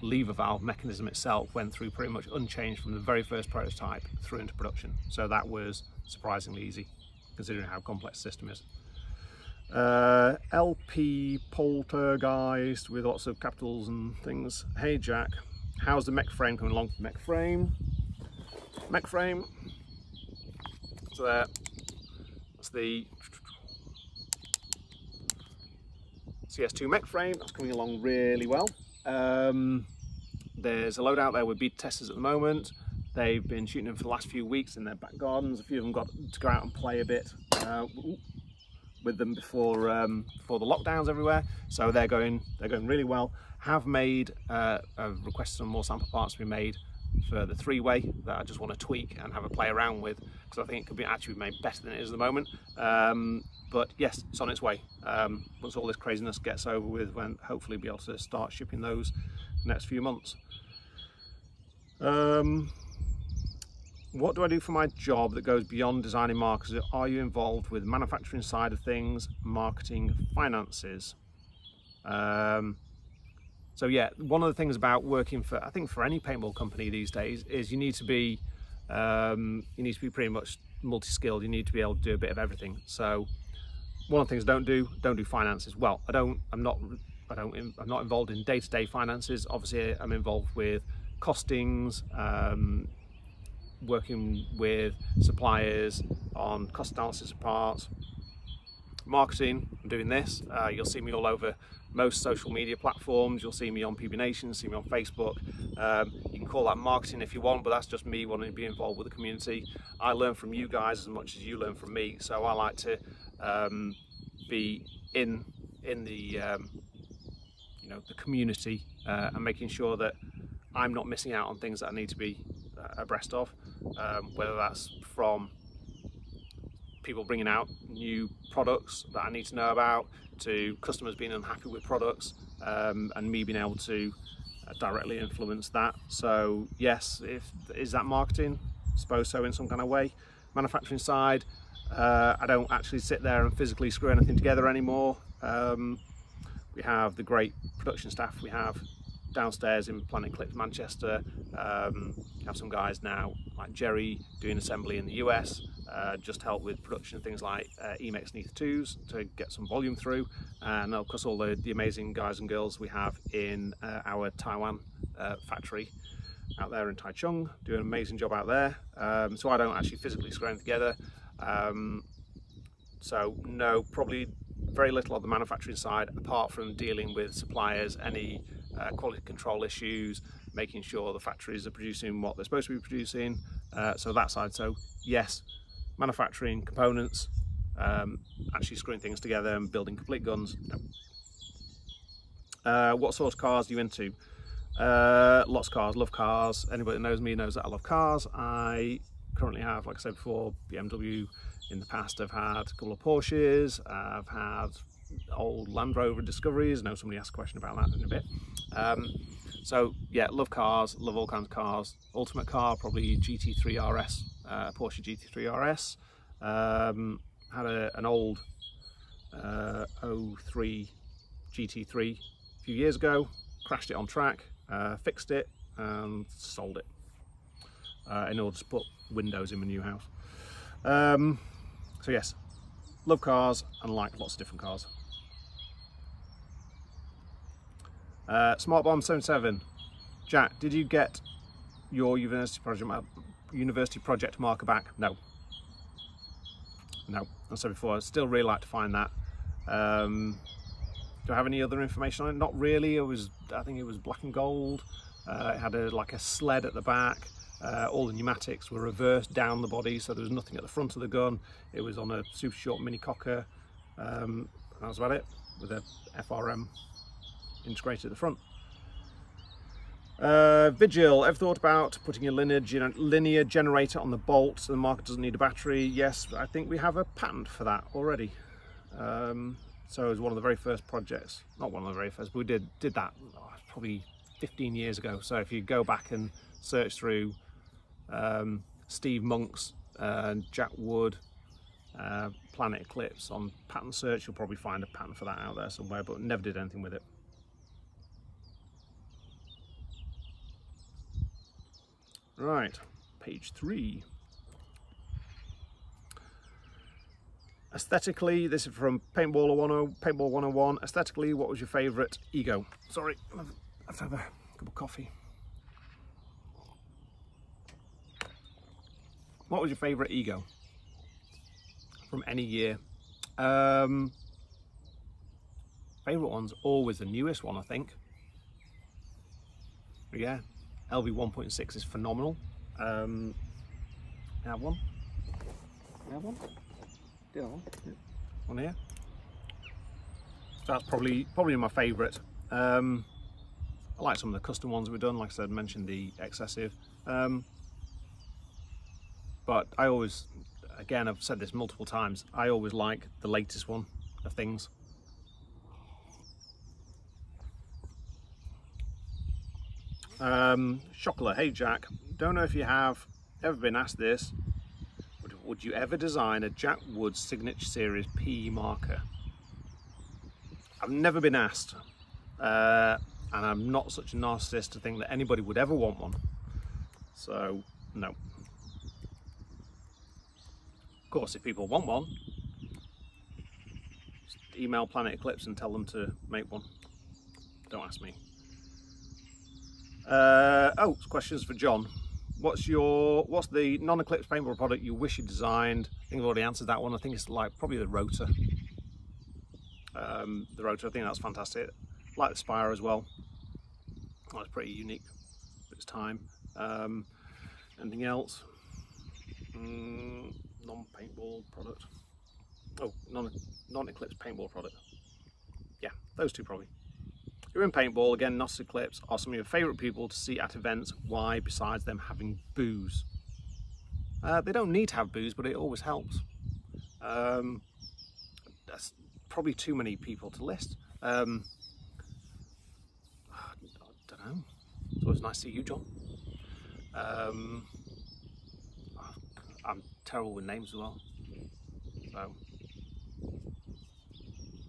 lever valve mechanism itself went through pretty much unchanged from the very first prototype through into production. So that was surprisingly easy, considering how complex the system is. LP Poltergeist with lots of capitals and things. Hey Jack, how's the mech frame coming along? Mech frame. So that's the CS2 mech frame. That's coming along really well. There's a load out there with beta testers at the moment. They've been shooting them for the last few weeks in their back gardens. A few of them got to go out and play a bit with them before the lockdowns everywhere. So they're going really well. Have made requested some more sample parts to be made for the 3-way that I just want to tweak and have a play around with, because I think it could be actually made better than it is at the moment. But yes, it's on its way. Once all this craziness gets over with, when hopefully be able to start shipping those next few months. What do I do for my job that goes beyond designing markers? Are you involved with manufacturing side of things, marketing, finances? So yeah, one of the things about working for, I think for any paintball company these days, is you need to be pretty much multi-skilled. You need to be able to do a bit of everything. So one of the things don't do finances. Well, I'm not involved in day-to-day finances. Obviously, I'm involved with costings, working with suppliers on cost analysis of parts, marketing. I'm doing this. You'll see me all over most social media platforms. You'll see me on PbNation, see me on Facebook. You can call that marketing if you want, but that's just me wanting to be involved with the community. I learn from you guys as much as you learn from me, so I like to be in the the community and making sure that I'm not missing out on things that I need to be abreast of, whether that's from people bringing out new products that I need to know about, to customers being unhappy with products, and me being able to directly influence that. So yes, is that marketing? I suppose so, in some kind of way. Manufacturing side, I don't actually sit there and physically screw anything together anymore. We have the great production staff we have downstairs in Planet Eclipse, Manchester. Have some guys now like Jerry doing assembly in the US, just help with production, things like Emacs and Ether2s to get some volume through, and of course all the amazing guys and girls we have in our Taiwan factory out there in Taichung, do an amazing job out there. So I don't actually physically screw them together. So no, probably very little on the manufacturing side, apart from dealing with suppliers, any quality control issues, making sure the factories are producing what they're supposed to be producing. So that side. So yes, manufacturing components, actually screwing things together and building complete guns. No. What sort of cars are you into? Lots of cars, love cars. Anybody that knows me knows that I love cars. I currently have, like I said before, BMW. In the past I've had a couple of Porsches, I've had old Land Rover Discoveries. I know somebody asked a question about that in a bit. So yeah, love cars, love all kinds of cars. Ultimate car, probably GT3 RS, Porsche GT3 RS. Had an old 03 GT3 a few years ago, crashed it on track, fixed it and sold it in order to put windows in my new house. So yes, love cars and like lots of different cars. Smart Bomb 77, Jack, did you get your university project marker back? No. No, I said before, I'd still really like to find that. Do I have any other information on it? Not really. I think it was black and gold. It had like a sled at the back. All the pneumatics were reversed down the body, so there was nothing at the front of the gun. It was on a super short mini cocker. That was about it, with a FRM integrated at the front. Vigil, ever thought about putting a linear generator on the bolt so the marker doesn't need a battery? Yes, I think we have a patent for that already. So it was one of the very first projects, not one of the very first, but we did that probably 15 years ago. So if you go back and search through Steve Monk's Jack Wood Planet Eclipse on patent search, you'll probably find a patent for that out there somewhere, but never did anything with it. Right, page 3. Aesthetically, this is from Paintball 101. Aesthetically, what was your favourite ego? Sorry, I have to have a cup of coffee. What was your favourite ego from any year? Favourite one's always the newest one, I think. But yeah, LV 1.6 is phenomenal. I have one. I have one. Did I have one? Yeah. One here. So that's probably my favourite. I like some of the custom ones we've done. Like I said, mentioned the excessive. But I always, again, I've said this multiple times, I always like the latest one of things. Chocolate, hey Jack, don't know if you have ever been asked this, would you ever design a Jack Wood Signature Series P marker? I've never been asked, and I'm not such a narcissist to think that anybody would ever want one, so no. Of course, if people want one, just email Planet Eclipse and tell them to make one. Don't ask me. Oh, questions for John. What's the non-Eclipse paintball product you wish you designed? I think I've already answered that one. I think it's like probably the rotor. The rotor, I think that's fantastic. I like the Spire as well. That's pretty unique for its time. Anything else? Non-paintball product. Oh, non-Eclipse paintball product. Yeah, those two probably. You're in paintball, again, not Eclipse, are some of your favourite people to see at events. Why, besides them having booze? They don't need to have booze, but it always helps. That's probably too many people to list. I don't know. It's always nice to see you, John. I'm terrible with names as well. So.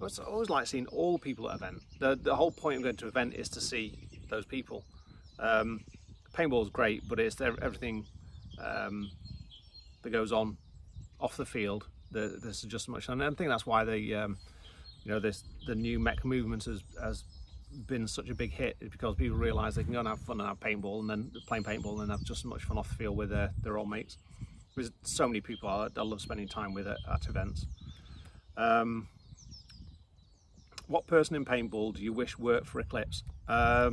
I always like seeing all the people at an event. The whole point of going to an event is to see those people. Paintball is great, but it's everything that goes on off the field. There's just so much, and I think that's why the new mech movement has been such a big hit, is because people realise they can go and have fun and have paintball, and then playing paintball, and then have just as much fun off the field with their old mates. There's so many people I love spending time with at events. What person in paintball do you wish worked for Eclipse? Oh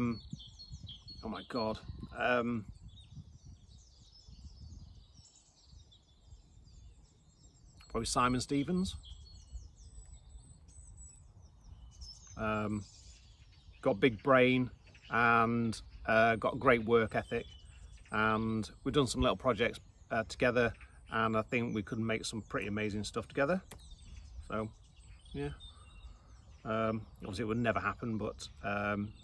my god. Probably Simon Stevens. Got a big brain and got a great work ethic, and we've done some little projects together, and I think we could make some pretty amazing stuff together. So yeah. Obviously it would never happen, but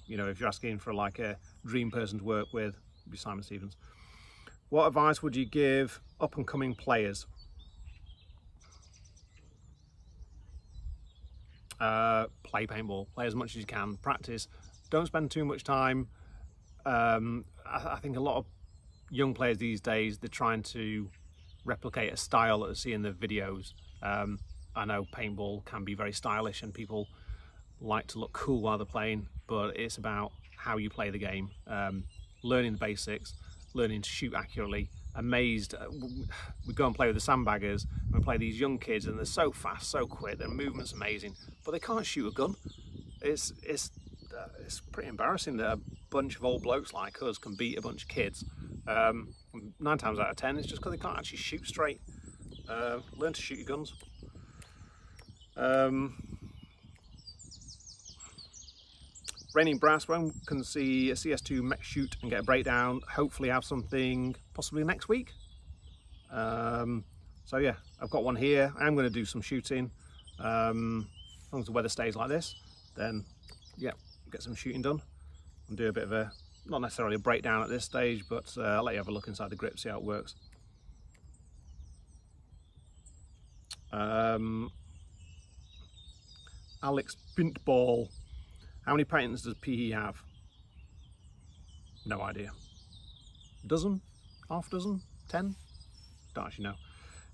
you know, if you're asking for like a dream person to work with, it'd be Simon Stevens. What advice would you give up and coming players? Play paintball, play as much as you can, practice, don't spend too much time. I think a lot of young players these days, they're trying to replicate a style that they see in the videos. I know paintball can be very stylish and people like to look cool while they're playing, but it's about how you play the game, learning the basics, learning to shoot accurately. Amazed, we go and play with the sandbaggers, and we play these young kids, and they're so fast, so quick, their movement's amazing, but they can't shoot a gun. It's pretty embarrassing that a bunch of old blokes like us can beat a bunch of kids. 9 times out of 10, it's just because they can't actually shoot straight. Learn to shoot your guns. Raining Brass, when can see a CS2 mech shoot and get a breakdown? Hopefully have something possibly next week. So yeah, I've got one here. I am going to do some shooting. As long as the weather stays like this, then yeah, get some shooting done and do a bit of a, not necessarily a breakdown at this stage, but I'll let you have a look inside the grip, see how it works. Alex Paintball, how many patents does PE have? No idea. Dozen? Half dozen? 10? Don't actually know.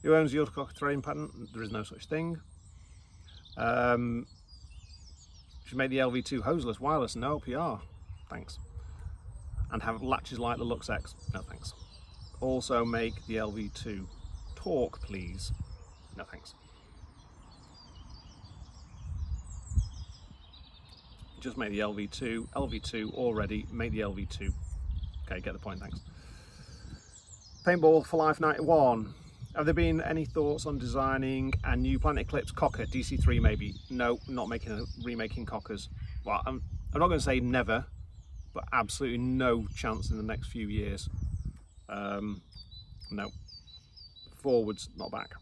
Who owns the autocock threading patent? There is no such thing. Should make the LV2 hoseless wireless. No PR. Thanks. And have latches like the Lux X. No thanks. Also make the LV2 talk, please. No thanks. Just make the LV2 already, make the LV2. Okay, get the point, thanks. Paintball for Life 91. Have there been any thoughts on designing a new Planet Eclipse cocker, DC3 maybe? No, not remaking cockers. Well, I'm not going to say never, but absolutely no chance in the next few years. No. Forwards, not back.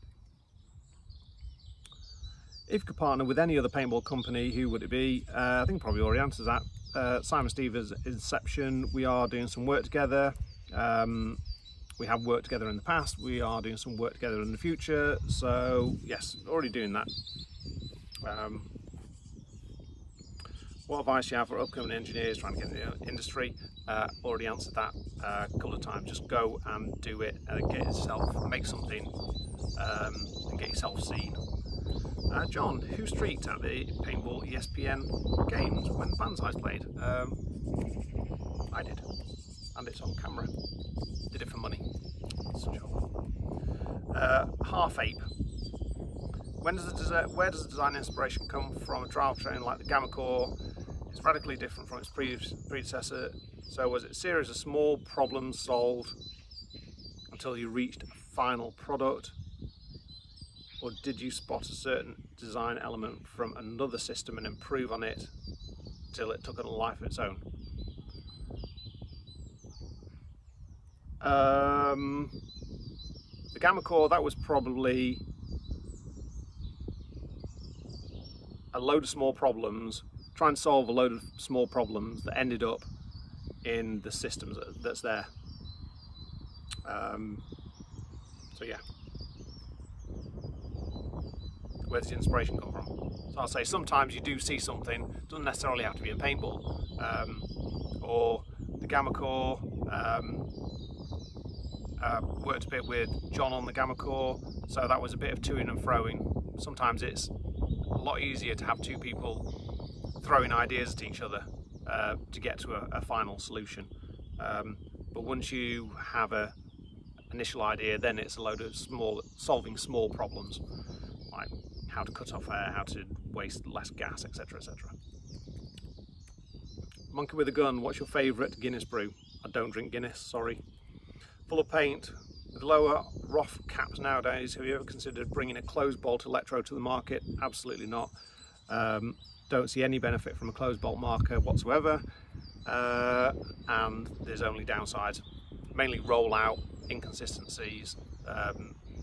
If you could partner with any other paintball company, who would it be? I think probably already answers that. Simon Stevens, Inception. We are doing some work together. We have worked together in the past. We are doing some work together in the future. So yes, already doing that. What advice do you have for upcoming engineers trying to get into the industry? Already answered that a couple of times. Just go and do it and get yourself, make something and get yourself seen. John, who streaked at the Paintball ESPN games when Banzai's played? I did, and it's on camera. Did it for money. Half Ape. Where does the design inspiration come from? A drive train like the Gamma Core is radically different from its predecessor. So was it a series of small problems solved until you reached a final product? Or did you spot a certain design element from another system and improve on it till it took on a life of its own? The Gamma Core, that was probably a load of small problems, trying to solve a load of small problems that ended up in the systems that's there. So yeah. Where does the inspiration come from? So I'll say sometimes you do see something, doesn't necessarily have to be in paintball, or the Gamma Core. Worked a bit with John on the Gamma Core, so that was a bit of toing and froing. Sometimes it's a lot easier to have two people throwing ideas at each other to get to a final solution. But once you have an initial idea, then it's a load of solving small problems, like how to cut off air, how to waste less gas, etc, etc. Monkey with a gun, what's your favourite Guinness brew? I don't drink Guinness, sorry. Full of paint, with lower ROF caps nowadays, have you ever considered bringing a closed bolt electrode to the market? Absolutely not. Don't see any benefit from a closed bolt marker whatsoever, and there's only downsides, mainly rollout inconsistencies,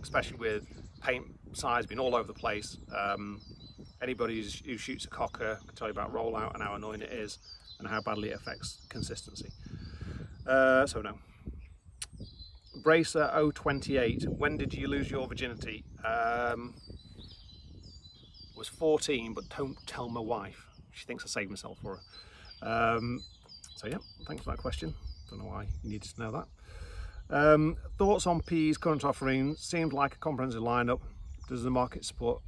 especially with paint size being all over the place. Anybody who shoots a cocker can tell you about rollout and how annoying it is and how badly it affects consistency. So no. Bracer 028, when did you lose your virginity? Was 14, but don't tell my wife. She thinks I saved myself for her. So yeah, thanks for that question. Don't know why you needed to know that. Thoughts on P's current offering? Seemed like a comprehensive lineup. Does the market support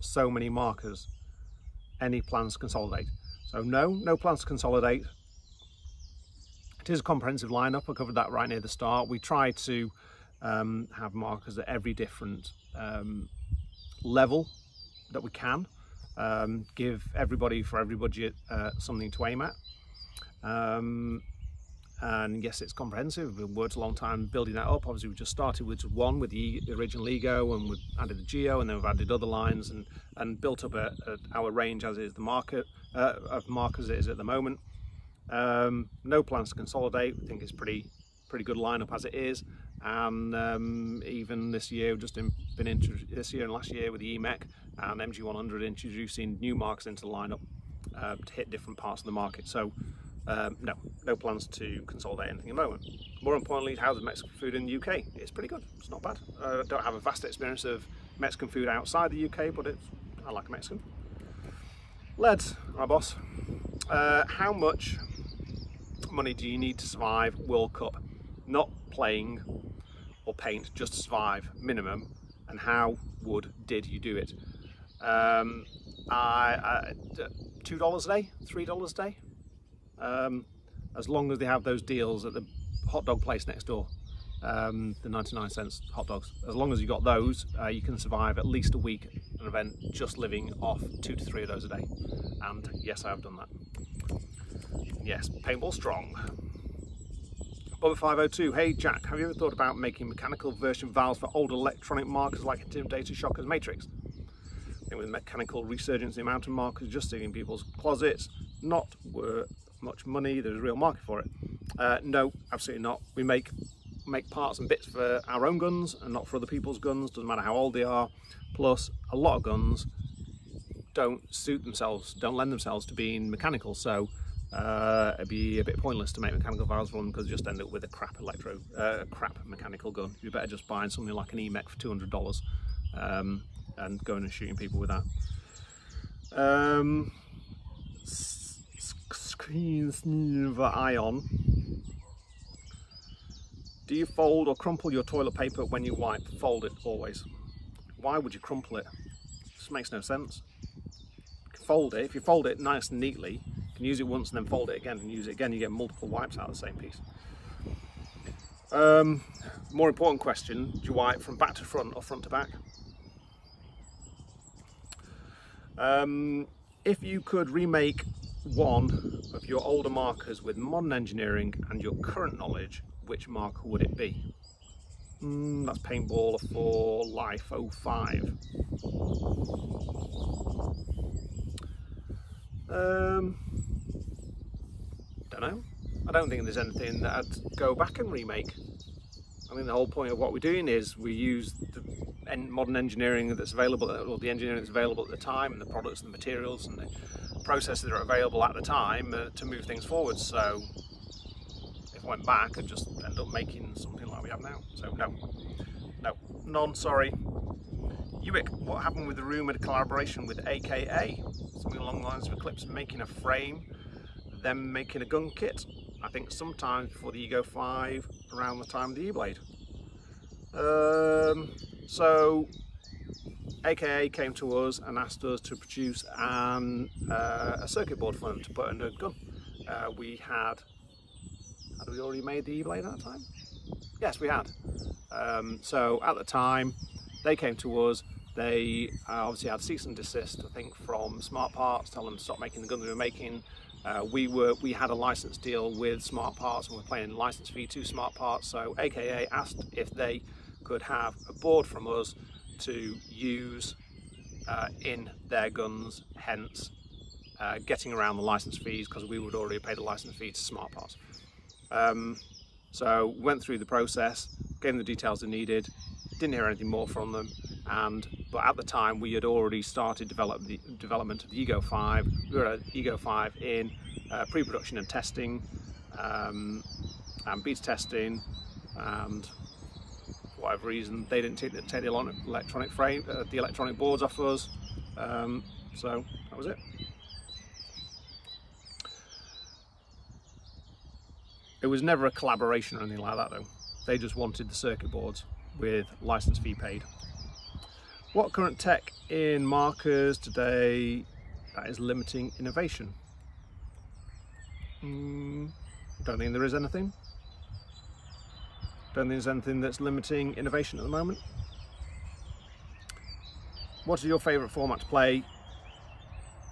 so many markers? Any plans to consolidate? So no plans to consolidate. It is a comprehensive lineup. I covered that right near the start. We try to have markers at every different level that we can. Give everybody for every budget something to aim at. And yes, it's comprehensive. We've worked a long time building that up. Obviously, we just started with one with the original Ego, and we've added the Geo, and then we've added other lines and built up our range as is the market of markers it is at the moment. No plans to consolidate. We think it's pretty good lineup as it is, and even this year we've just been this year and last year with the EMEC and MG100 introducing new markers into the lineup to hit different parts of the market. So no plans to consolidate anything at the moment. More importantly, how's the Mexican food in the UK? It's pretty good. It's not bad. I don't have a vast experience of Mexican food outside the UK, but I like Mexican. Lads, my boss. How much money do you need to survive World Cup? Not playing or paint, just to survive, minimum. And how did you do it? $2 a day, $3 a day. As long as they have those deals at the hot dog place next door, the 99cents hot dogs. As long as you got those, you can survive at least a week at an event just living off 2 to 3 of those a day. And yes, I have done that. Yes, paintball strong. Bobber502, hey Jack, have you ever thought about making mechanical version valves for old electronic markers like Intimidator, Shockers, Matrix? I think with mechanical resurgence in the amount of markers just sitting in people's closets, not worth much money, there's a real market for it. No, absolutely not. We make parts and bits for our own guns and not for other people's guns, doesn't matter how old they are. Plus, a lot of guns don't lend themselves to being mechanical, so it'd be a bit pointless to make mechanical valves for them because you just end up with a crap crap mechanical gun. You're better just buying something like an EMEC for $200 and going and shooting people with that. Ion. Do you fold or crumple your toilet paper when you wipe? Fold it always. Why would you crumple it? It just makes no sense. Fold it. If you fold it nice and neatly, you can use it once and then fold it again and use it again. You get multiple wipes out of the same piece. More important question: do you wipe from back to front or front to back? If you could remake one of your older markers with modern engineering and your current knowledge, which marker would it be? That's Paintball for Life 05. Don't know. I don't think there's anything that I'd go back and remake. I mean, the whole point of what we're doing is we use the modern engineering that's available, or the engineering that's available at the time, and the products and the materials and the processes that are available at the time to move things forward. So if I went back, I'd just end up making something like we have now. So none, sorry. Ewick, what happened with the rumoured collaboration with AKA? Something along the lines of Eclipse making a frame, them making a gun kit. I think sometime before the Ego 5, around the time of the E-Blade. So AKA came to us and asked us to produce a circuit board for them to put under a gun. Had we already made the E-Blade at that time? Yes, we had. So at the time, they came to us. They obviously had cease and desist, I think, from Smart Parts, telling them to stop making the guns we were making. We had a license deal with Smart Parts and we're paying license fee to Smart Parts, so AKA asked if they could have a board from us to use in their guns, hence getting around the license fees because we would already pay the license fee to Smart Parts. So went through the process, gave them the details they needed, didn't hear anything more from them, but at the time we had already started development of the Ego 5. We were at Ego 5 in pre-production and testing, and beta testing, and for whatever reason they didn't take the electronic frame, the electronic boards off us, so that was it. It was never a collaboration or anything like that though. They just wanted the circuit boards with license fee paid. What current tech in markers today that is limiting innovation? Don't think there is anything. Don't think there's anything that's limiting innovation at the moment. What is your favourite format to play?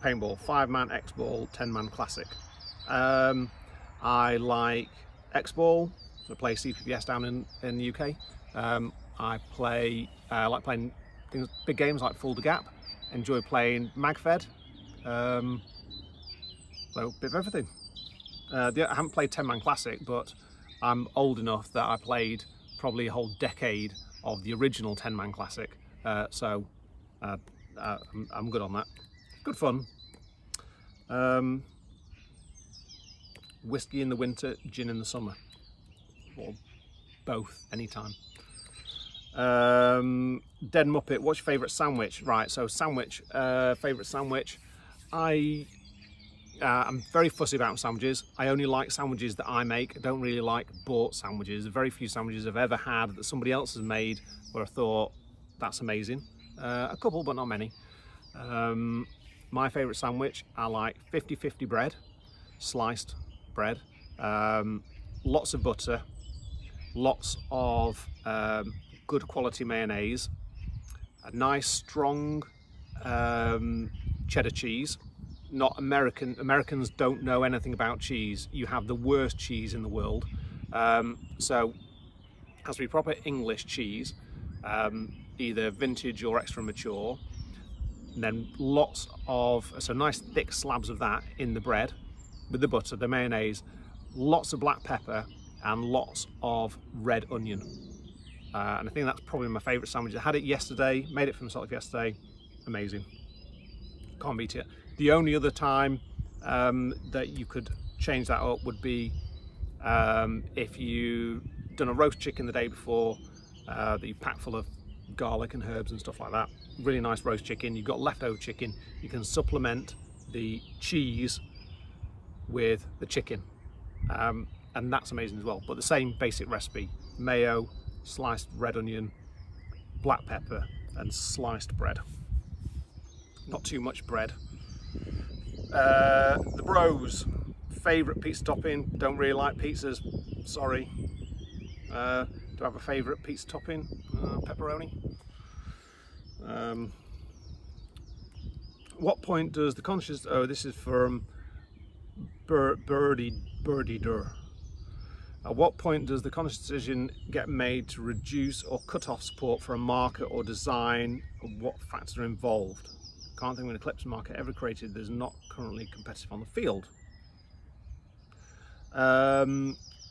Paintball, 5-man, X-Ball, 10-man classic. I like X-Ball, so I play CPBS down in the UK. I like playing big games like Full the Gap, enjoy playing MagFed, so a bit of everything. I haven't played 10-man classic, but I'm old enough that I played probably a whole decade of the original 10-man classic, so I'm good on that. Good fun. Whiskey in the winter, gin in the summer, or both, anytime. Dead Muppet, what's your favourite sandwich? Right, so sandwich, favourite sandwich. I'm very fussy about sandwiches. I only like sandwiches that I make. I don't really like bought sandwiches. Very few sandwiches I've ever had that somebody else has made where I thought, that's amazing. A couple, but not many. My favourite sandwich, I like 50-50 bread, sliced bread, lots of butter, lots of good quality mayonnaise, a nice strong cheddar cheese. Not American. Americans don't know anything about cheese. You have the worst cheese in the world. So it has to be proper English cheese, either vintage or extra mature. And then lots of, so nice thick slabs of that in the bread with the butter, the mayonnaise, lots of black pepper and lots of red onion. And I think that's probably my favourite sandwich. I had it yesterday, made it for myself yesterday. Amazing. Can't beat it. The only other time that you could change that up would be if you done a roast chicken the day before that you pack full of garlic and herbs and stuff like that. Really nice roast chicken. You've got leftover chicken. You can supplement the cheese with the chicken, and that's amazing as well. But the same basic recipe: mayo, sliced red onion, black pepper, and sliced bread. Not too much bread. The bros, favourite pizza topping. Don't really like pizzas, sorry. Do I have a favourite pizza topping? Pepperoni. What point does the conscious, oh, this is from Birdie Dur. At what point does the conscious decision get made to reduce or cut off support for a market or design, and what factors are involved? Can't think of an Eclipse market ever created that is not currently competitive on the field.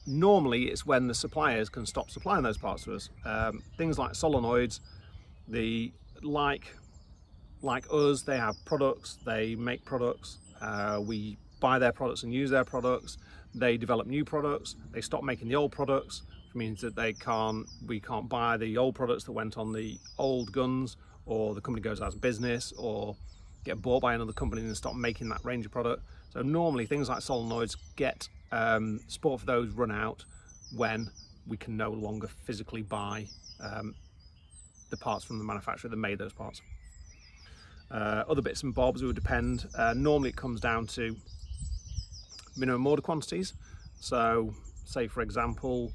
Normally it's when the suppliers can stop supplying those parts to us. Things like solenoids, like us, they have products, they make products, we buy their products and use their products, they develop new products, they stop making the old products, which means that we can't buy the old products that went on the old guns, or the company goes out of business, or get bought by another company and stop making that range of product. So normally things like solenoids get support for those run out when we can no longer physically buy the parts from the manufacturer that made those parts. Other bits and bobs would depend. Normally it comes down to minimum order quantities. So say for example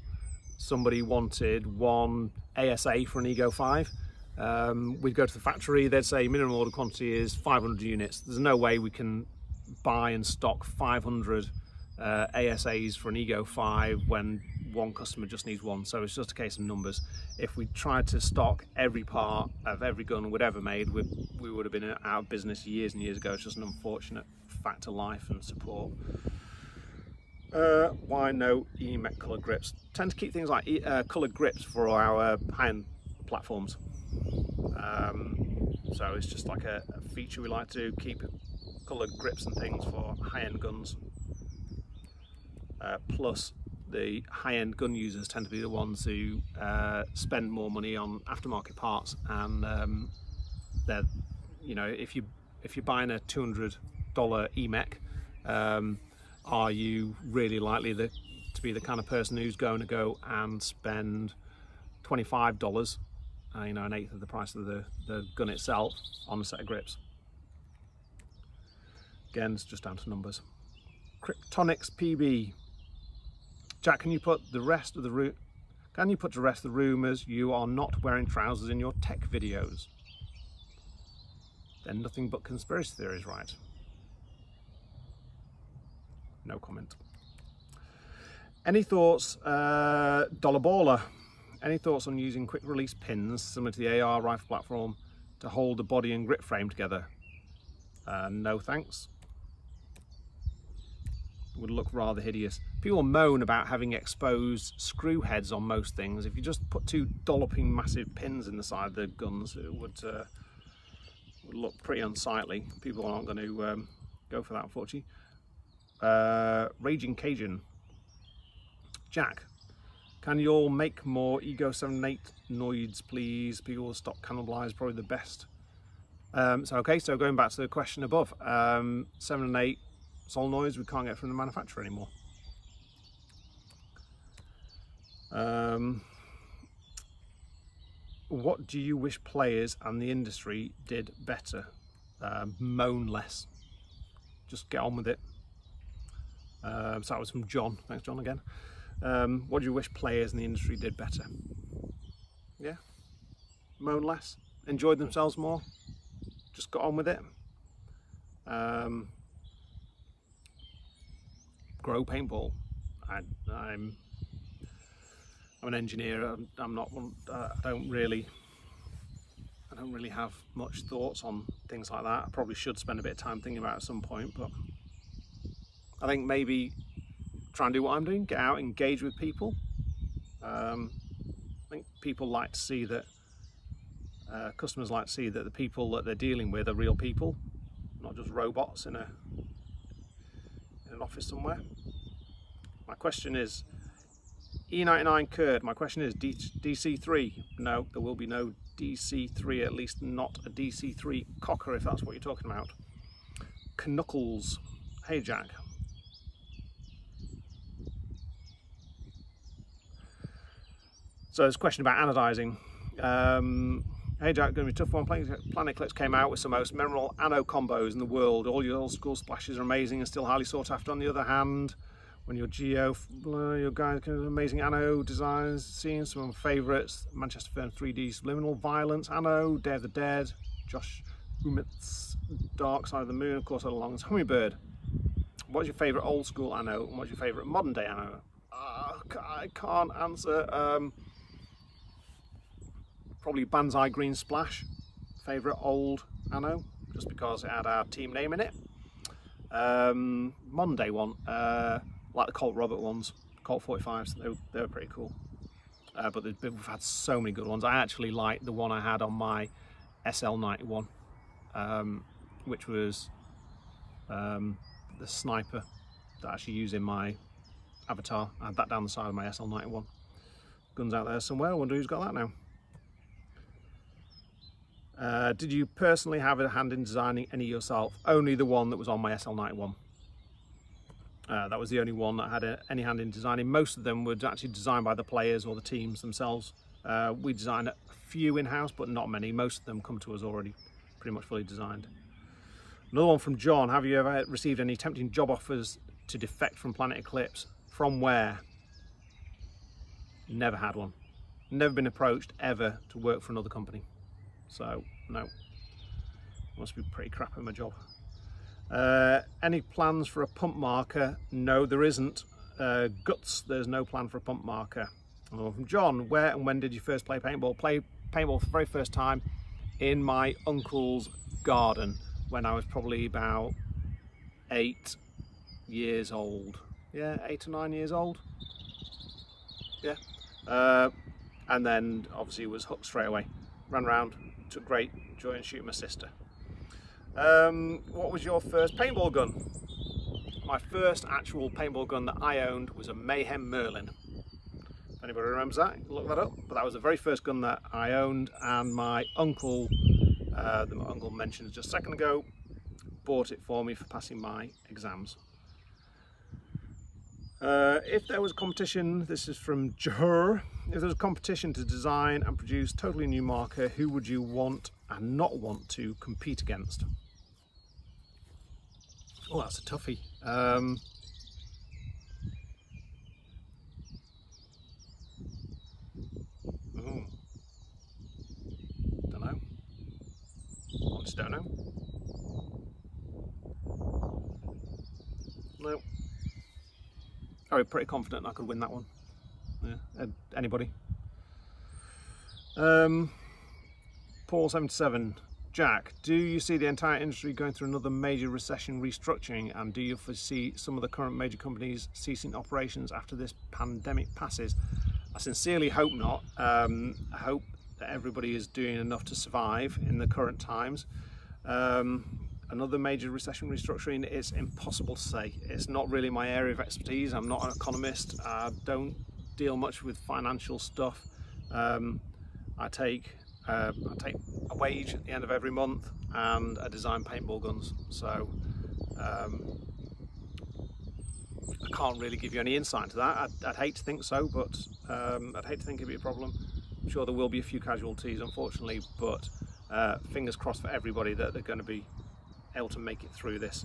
somebody wanted one ASA for an Ego 5, we'd go to the factory, they'd say minimum order quantity is 500 units. There's no way we can buy and stock 500 ASAs for an Ego 5 when one customer just needs one, so it's just a case of numbers. If we tried to stock every part of every gun we'd ever made, we would have been out of business years and years ago. It's just an unfortunate fact of life and support. Why no EMEC coloured grips? Tend to keep things like coloured grips for our high-end platforms. So it's just like a feature we like to keep, coloured grips and things for high-end guns. Plus the high-end gun users tend to be the ones who spend more money on aftermarket parts, and they're, you know, if you're buying a $200 EMEC, are you really likely to be the kind of person who's going to go and spend $25, you know, an eighth of the price of the gun itself, on a set of grips? Again, it's just down to numbers. Kryptonics PB. Jack, can you put to rest the rumours you are not wearing trousers in your tech videos? They're nothing but conspiracy theories, right? No comment. Any thoughts, Dollar Baller? Any thoughts on using quick release pins similar to the AR rifle platform to hold the body and grip frame together? No thanks. Would look rather hideous. People moan about having exposed screw heads on most things. If you just put two dolloping massive pins in the side of the guns, it would look pretty unsightly. People aren't going to go for that, unfortunately. Raging Cajun. Jack, can you all make more Ego 7 and 8 noids, please? People will stop cannibalize, probably the best. So going back to the question above, 7 and 8 solenoids we can't get from the manufacturer anymore. What do you wish players and the industry did better? Moan less. Just get on with it. So that was from John. Thanks, John, again. What do you wish players in the industry did better? Yeah, moan less, enjoyed themselves more, just got on with it. Grow paintball. I'm an engineer. I'm not one. I don't really have much thoughts on things like that. I probably should spend a bit of time thinking about it at some point, but I think maybe try and do what I'm doing, get out, engage with people. I think people like to see that, customers like to see that the people that they're dealing with are real people, not just robots in an office somewhere. My question is, E99 Kurd, my question is DC3. No, there will be no DC3, at least not a DC3 Cocker, if that's what you're talking about. Knuckles, hey Jack. So there's a question about anodizing. Hey Jack, going to be a tough one. Planet Eclipse came out with some most memorable anode combos in the world. All your old school splashes are amazing and still highly sought after. On the other hand, when your your guys can amazing anode designs, seeing some of my favourites: Manchester Firm 3D Subliminal Violence Anode, Day of the Dead, Josh Umit's Dark Side of the Moon, of course, along as Hummingbird. What's your favourite old school anode and what's your favourite modern day anode? I can't answer. Probably Banzai Green Splash, favourite old anode, just because it had our team name in it. Modern day one, like the Colt Robert ones, Colt 45s, they were pretty cool. But we've had so many good ones. I actually like the one I had on my SL91, which was the sniper that I actually use in my avatar. I had that down the side of my SL91. Guns out there somewhere, I wonder who's got that now. Did you personally have a hand in designing any yourself? Only the one that was on my SL91. That was the only one that had any hand in designing. Most of them were actually designed by the players or the teams themselves. We designed a few in-house, but not many. Most of them come to us already pretty much fully designed. Another one from John. Have you ever received any tempting job offers to defect from Planet Eclipse? From where? Never had one. Never been approached ever to work for another company. So, no. Must be pretty crap at my job. Any plans for a pump marker? No, there isn't. Guts, there's no plan for a pump marker. Another one from John. Where and when did you first play paintball? Played paintball for the very first time in my uncle's garden when I was probably about 8 years old. Yeah, 8 or 9 years old. Yeah. And then obviously was hooked straight away. Ran around, took great joy in shooting my sister. What was your first paintball gun? My first actual paintball gun that I owned was a Mayhem Merlin. If anybody remembers that, look that up. But that was the very first gun that I owned, and my uncle, that my uncle mentioned just a second ago, bought it for me for passing my exams. If there was a competition, this is from Jur, if there was a competition to design and produce totally new marker, who would you want and not want to compete against? Oh, that's a toughie. Don't know. Honestly, don't know. No. I'm pretty confident I could win that one. Yeah, anybody. Paul77, Jack, do you see the entire industry going through another major recession restructuring, and do you foresee some of the current major companies ceasing operations after this pandemic passes? I sincerely hope not. I hope that everybody is doing enough to survive in the current times. Another major recession restructuring, it's impossible to say. It's not really my area of expertise. I'm not an economist. I don't deal much with financial stuff. I take a wage at the end of every month and I design paintball guns. So I can't really give you any insight into that. I'd hate to think so, but I'd hate to think it'd be a problem. I'm sure there will be a few casualties, unfortunately, but fingers crossed for everybody that they're going to be able to make it through this.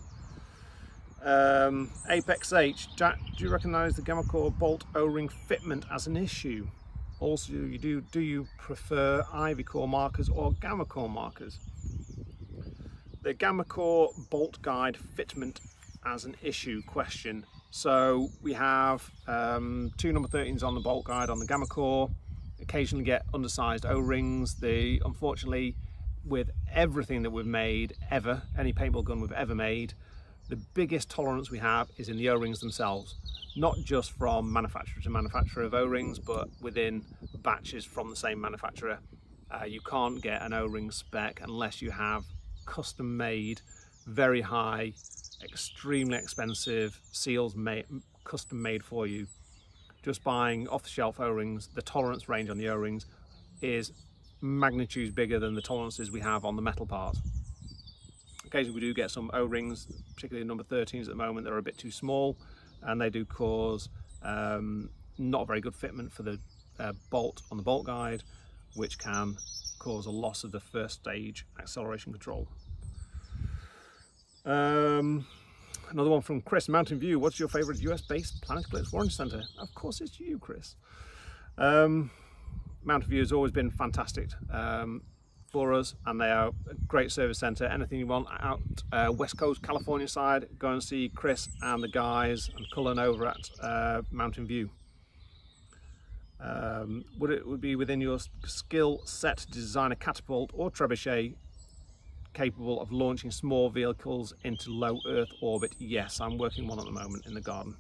Apex H, Jack, do you recognise the Gamma Core bolt O-ring fitment as an issue? Also, do you prefer Ivy Core markers or Gamma Core markers? The Gamma Core bolt guide fitment as an issue question. So we have 2 number 13s on the bolt guide on the Gamma Core. Occasionally get undersized O-rings. Unfortunately, with everything that we've made ever, any paintball gun we've ever made, the biggest tolerance we have is in the O-rings themselves. Not just from manufacturer to manufacturer of O-rings, but within batches from the same manufacturer. You can't get an O-ring spec unless you have custom made, very high, extremely expensive seals custom made for you. Just buying off-the-shelf O-rings, the tolerance range on the O-rings is magnitudes bigger than the tolerances we have on the metal parts. Occasionally we do get some O-rings, particularly number 13s at the moment, that are a bit too small, and they do cause not a very good fitment for the bolt on the bolt guide, which can cause a loss of the first stage acceleration control. Another one from Chris, Mountain View. What's your favourite US-based Planet Eclipse warranty centre? Of course it's you, Chris. Mountain View has always been fantastic for us, and they are a great service centre. Anything you want out West Coast California side, go and see Chris and the guys and Cullen over at Mountain View. Would it be within your skill set to design a catapult or trebuchet capable of launching small vehicles into low Earth orbit? Yes, I'm working one at the moment in the garden.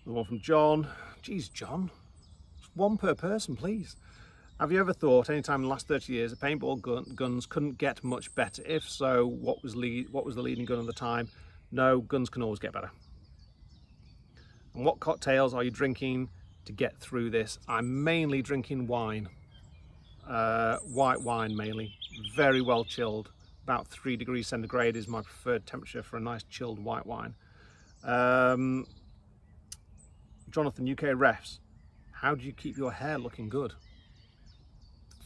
The one from John. Geez, John, one per person, please. Have you ever thought anytime in the last 30 years that paintball guns couldn't get much better? If so, what was the leading gun at the time? No, guns can always get better. And what cocktails are you drinking to get through this? I'm mainly drinking wine. White wine mainly, very well chilled. About 3 degrees centigrade is my preferred temperature for a nice chilled white wine. Jonathan, UK refs, how do you keep your hair looking good?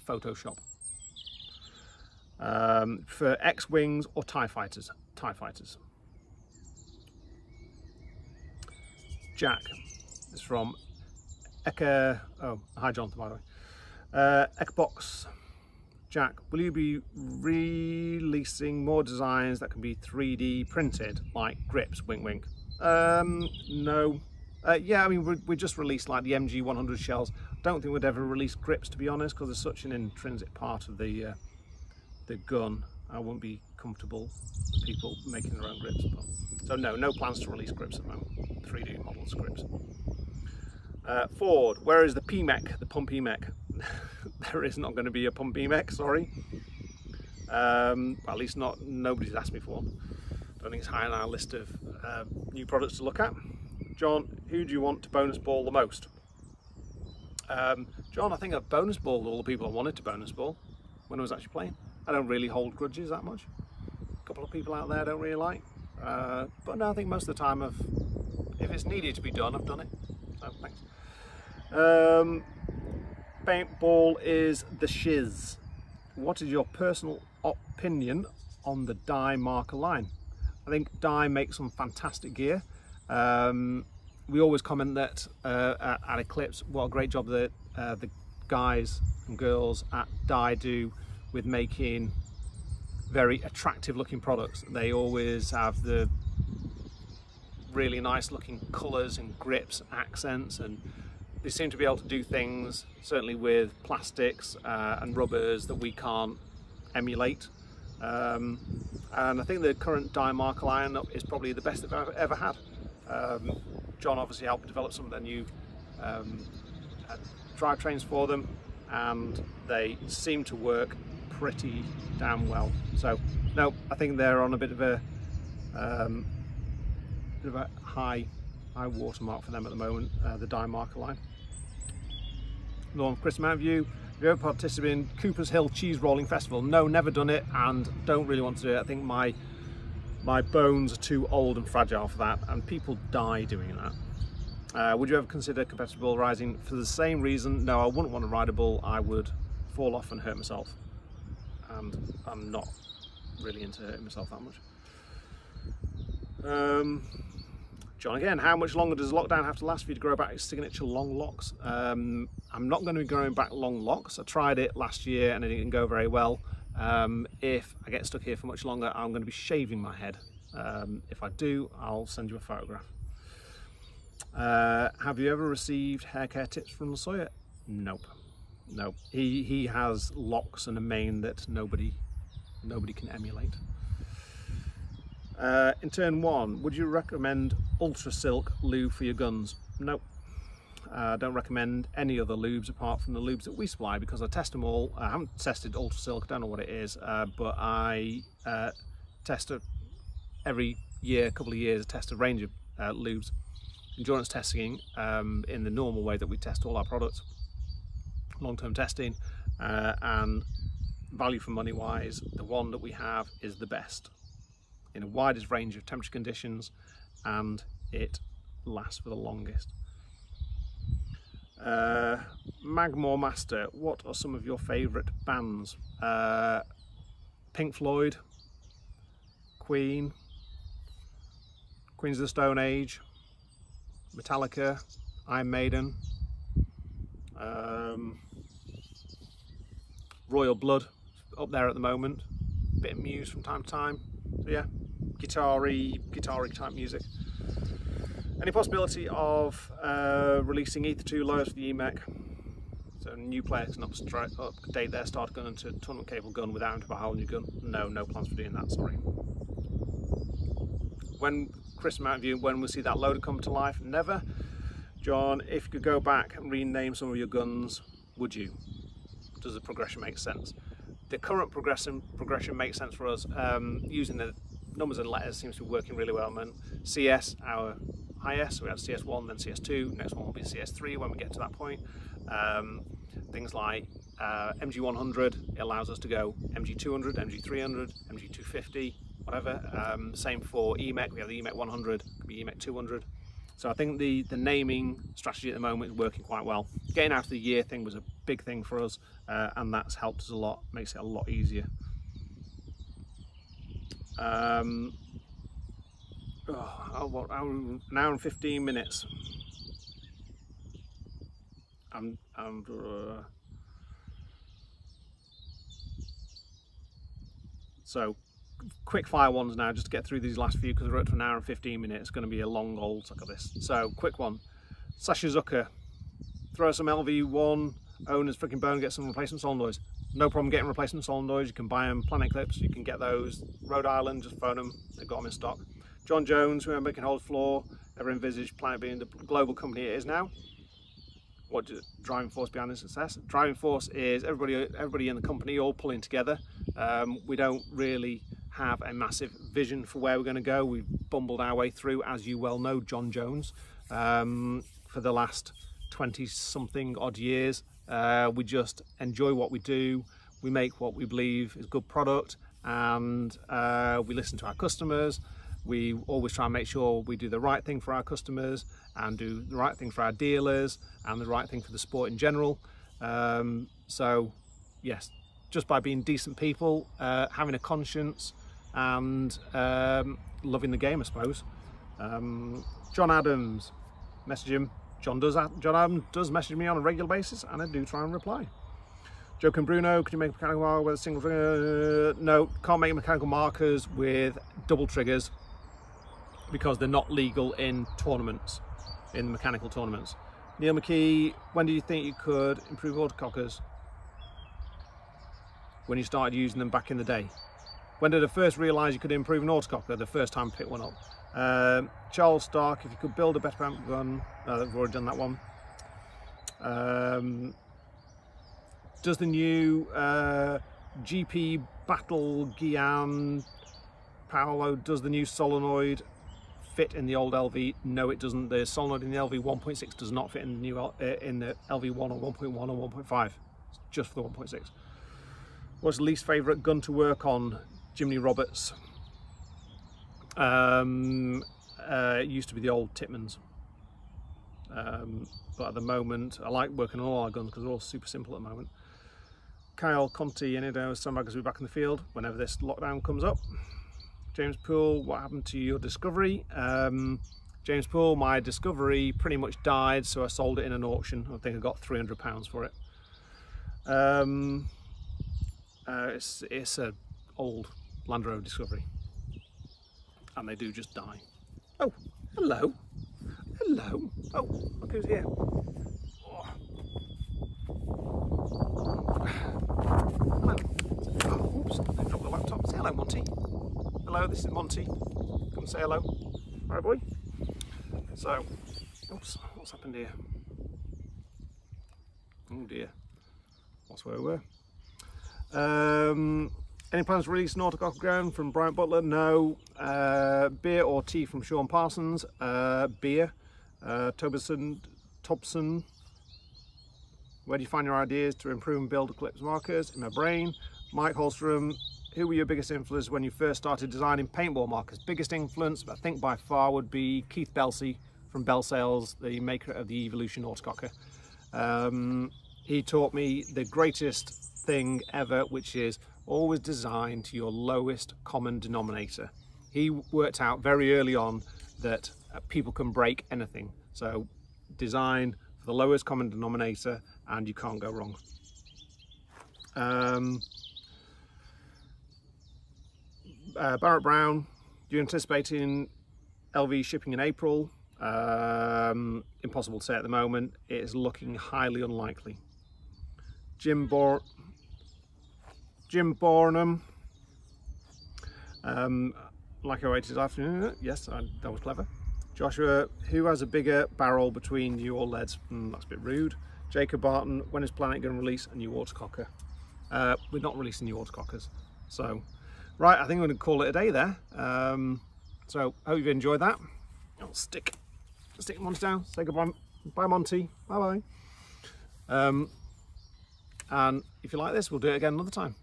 Photoshop. For X-Wings or TIE Fighters? TIE Fighters. Jack is from Eka. Oh, hi Jonathan, by the way. Ecbox. Jack, will you be releasing more designs that can be 3D printed, like grips? Wink, wink. No. Yeah, I mean, we just released like the MG 100 shells. Don't think we'd ever release grips, to be honest, because it's such an intrinsic part of the gun. I wouldn't be comfortable with people making their own grips. But, so no plans to release grips at the moment. 3D models grips. Ford, where is the PmEC, the pump PmEC? There is not going to be a pump PmEC, sorry. Well, at least nobody's asked me for one. Don't think it's high on our list of new products to look at. John, who do you want to bonus ball the most? John, I think I've bonus balled all the people I wanted to bonus ball when I was actually playing. I don't really hold grudges that much. A couple of people out there I don't really like. But no, I think most of the time if it's needed to be done, I've done it. So thanks. Paintball is the shiz. What is your personal opinion on the Dye marker line? I think Dye makes some fantastic gear. We always comment that at Eclipse, what a great job that the guys and girls at Dye do with making very attractive looking products. They always have the really nice looking colours and grips, accents, and they seem to be able to do things, certainly with plastics and rubbers, that we can't emulate. And I think the current Dye marker line is probably the best I've ever had. John obviously helped develop some of their new drivetrains for them, and they seem to work pretty damn well. So no, I think they're on a bit of a high watermark for them at the moment, the Dye marker line. The one from Chris Mountview. Have you ever participated in Cooper's Hill Cheese Rolling Festival? No, never done it, and don't really want to do it. I think my bones are too old and fragile for that, and people die doing that. Would you ever consider competitive bull riding? For the same reason, no, I wouldn't want to ride a bull. I would fall off and hurt myself, and I'm not really into hurting myself that much. John again, how much longer does lockdown have to last for you to grow back your signature long locks? I'm not going to be growing back long locks. I tried it last year and it didn't go very well. If I get stuck here for much longer, I'm going to be shaving my head. If I do, I'll send you a photograph. Have you ever received hair care tips from Sawyer? Nope. Nope. He has locks and a mane that nobody can emulate. In turn 1, would you recommend Ultra Silk lube for your guns? Nope. Don't recommend any other lubes apart from the lubes that we supply, because I test them all. I haven't tested Ultra Silk, I don't know what it is, but I test it every year, couple of years, I test a range of lubes. Endurance testing in the normal way that we test all our products, long-term testing, and value for money wise, the one that we have is the best in a widest range of temperature conditions, and it lasts for the longest. Magmore Master, what are some of your favourite bands? Pink Floyd, Queen, Queens of the Stone Age, Metallica, Iron Maiden, Royal Blood up there at the moment, bit of Muse from time to time. So yeah, guitar-y type music. Any possibility of releasing Ether 2 loads for the EMEC, so new players can update their starter gun into tournament capable gun without having to buy a whole new gun? No plans for doing that, sorry. When Chris Mount View, when we'll see that loader come to life? Never. John, if you could go back and rename some of your guns, would you? Does the progression make sense? The current progression makes sense for us. Using the numbers and letters seems to be working really well. And CS, our highest, so we have CS1, then CS2, next one will be CS3 when we get to that point. Things like MG100, it allows us to go MG200, MG300, MG250, whatever. Same for EMEC, we have the EMEC 100, could be EMEC 200. So I think the naming strategy at the moment is working quite well. Getting out of the year thing was a big thing for us, and that's helped us a lot, makes it a lot easier. An hour and 15 minutes. So quick fire ones now, just to get through these last few, because we're up to an hour and 15 minutes. It's going to be a long old suck of this. So quick one. Sasha Zucker, throw some LV1 owners freaking bone, get some replacement solenoids. No problem getting replacement solenoids. You can buy them Planet Eclipse, you can get those Rhode Island, just phone them, they've got them in stock. John Jones, remember, can hold floor, never envisaged Planet being the global company it is now. What is the driving force behind this success? Driving force is everybody in the company all pulling together. We don't really have a massive vision for where we're going to go. We've bumbled our way through, as you well know, John Jones, for the last 20 something odd years. We just enjoy what we do, we make what we believe is good product, and we listen to our customers. We always try and make sure we do the right thing for our customers and do the right thing for our dealers and the right thing for the sport in general. So yes, just by being decent people, having a conscience, and loving the game, I suppose. John Adams, message him. John Adams does message me on a regular basis, and I do try and reply. Joke and Bruno, can you make a mechanical marker with a single trigger? No, can't make mechanical markers with double triggers because they're not legal in tournaments, in mechanical tournaments. Neil McKee, when do you think you could improve autocockers? When you started using them back in the day. When did I first realise you could improve an autococker? The first time I picked one up. Charles Stark, if you could build a better pump gun, we've already done that one. Does the new GP Battle Guian Paolo, does the new solenoid fit in the old LV? No, it doesn't. The solenoid in the LV 1.6 does not fit in the new in the LV 1 or 1.1 or 1.5. It's just for the 1.6. What's the least favourite gun to work on? Jimmy Roberts. It used to be the old Titmans, but at the moment I like working on all our guns because they're all super simple at the moment. Kyle Conti, any day Sandbaggers will be back in the field whenever this lockdown comes up. James Poole, what happened to your Discovery? James Poole, my Discovery pretty much died, so I sold it in an auction. I think I got £300 for it. It's a old Land Rover Discovery, and they do just die. Oh, hello, hello. Oh, look who's here. Oh. Hello. Oh, oops, I dropped the laptop. Say hello, Monty. Hello, this is Monty. Come and say hello. Hi, boy. So, oops, what's happened here? Oh dear, that's where we were. Any plans to release Nautic Ground from Bryant Butler? No. Beer or tea from Sean Parsons? Beer. Tobson. Where do you find your ideas to improve and build Eclipse markers? In my brain. Mike Holstrom. Who were your biggest influence when you first started designing paintball markers? Biggest influence, I think by far, would be Keith Belsey from Bell Sales, the maker of the Evolution Autococker. He taught me the greatest thing ever, which is always design to your lowest common denominator. He worked out very early on that people can break anything, so design for the lowest common denominator and you can't go wrong. Barrett Brown, do you anticipating LV shipping in April? Impossible to say at the moment. It is looking highly unlikely. Jim Bornham, like I waited this afternoon. Yes, that was clever. Joshua, who has a bigger barrel between you or leads? That's a bit rude. Jacob Barton, when is Planet going to release a new autococker? We're not releasing new autocockers. So, right, I think I'm going to call it a day there. So, hope you've enjoyed that. I'll stick Monty down. Say goodbye. Bye, Monty. Bye bye. And if you like this, we'll do it again another time.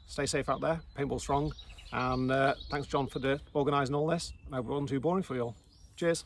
Stay safe out there. Paintball strong. And thanks, John, for organising all this. I hope it wasn't too boring for you all. Cheers.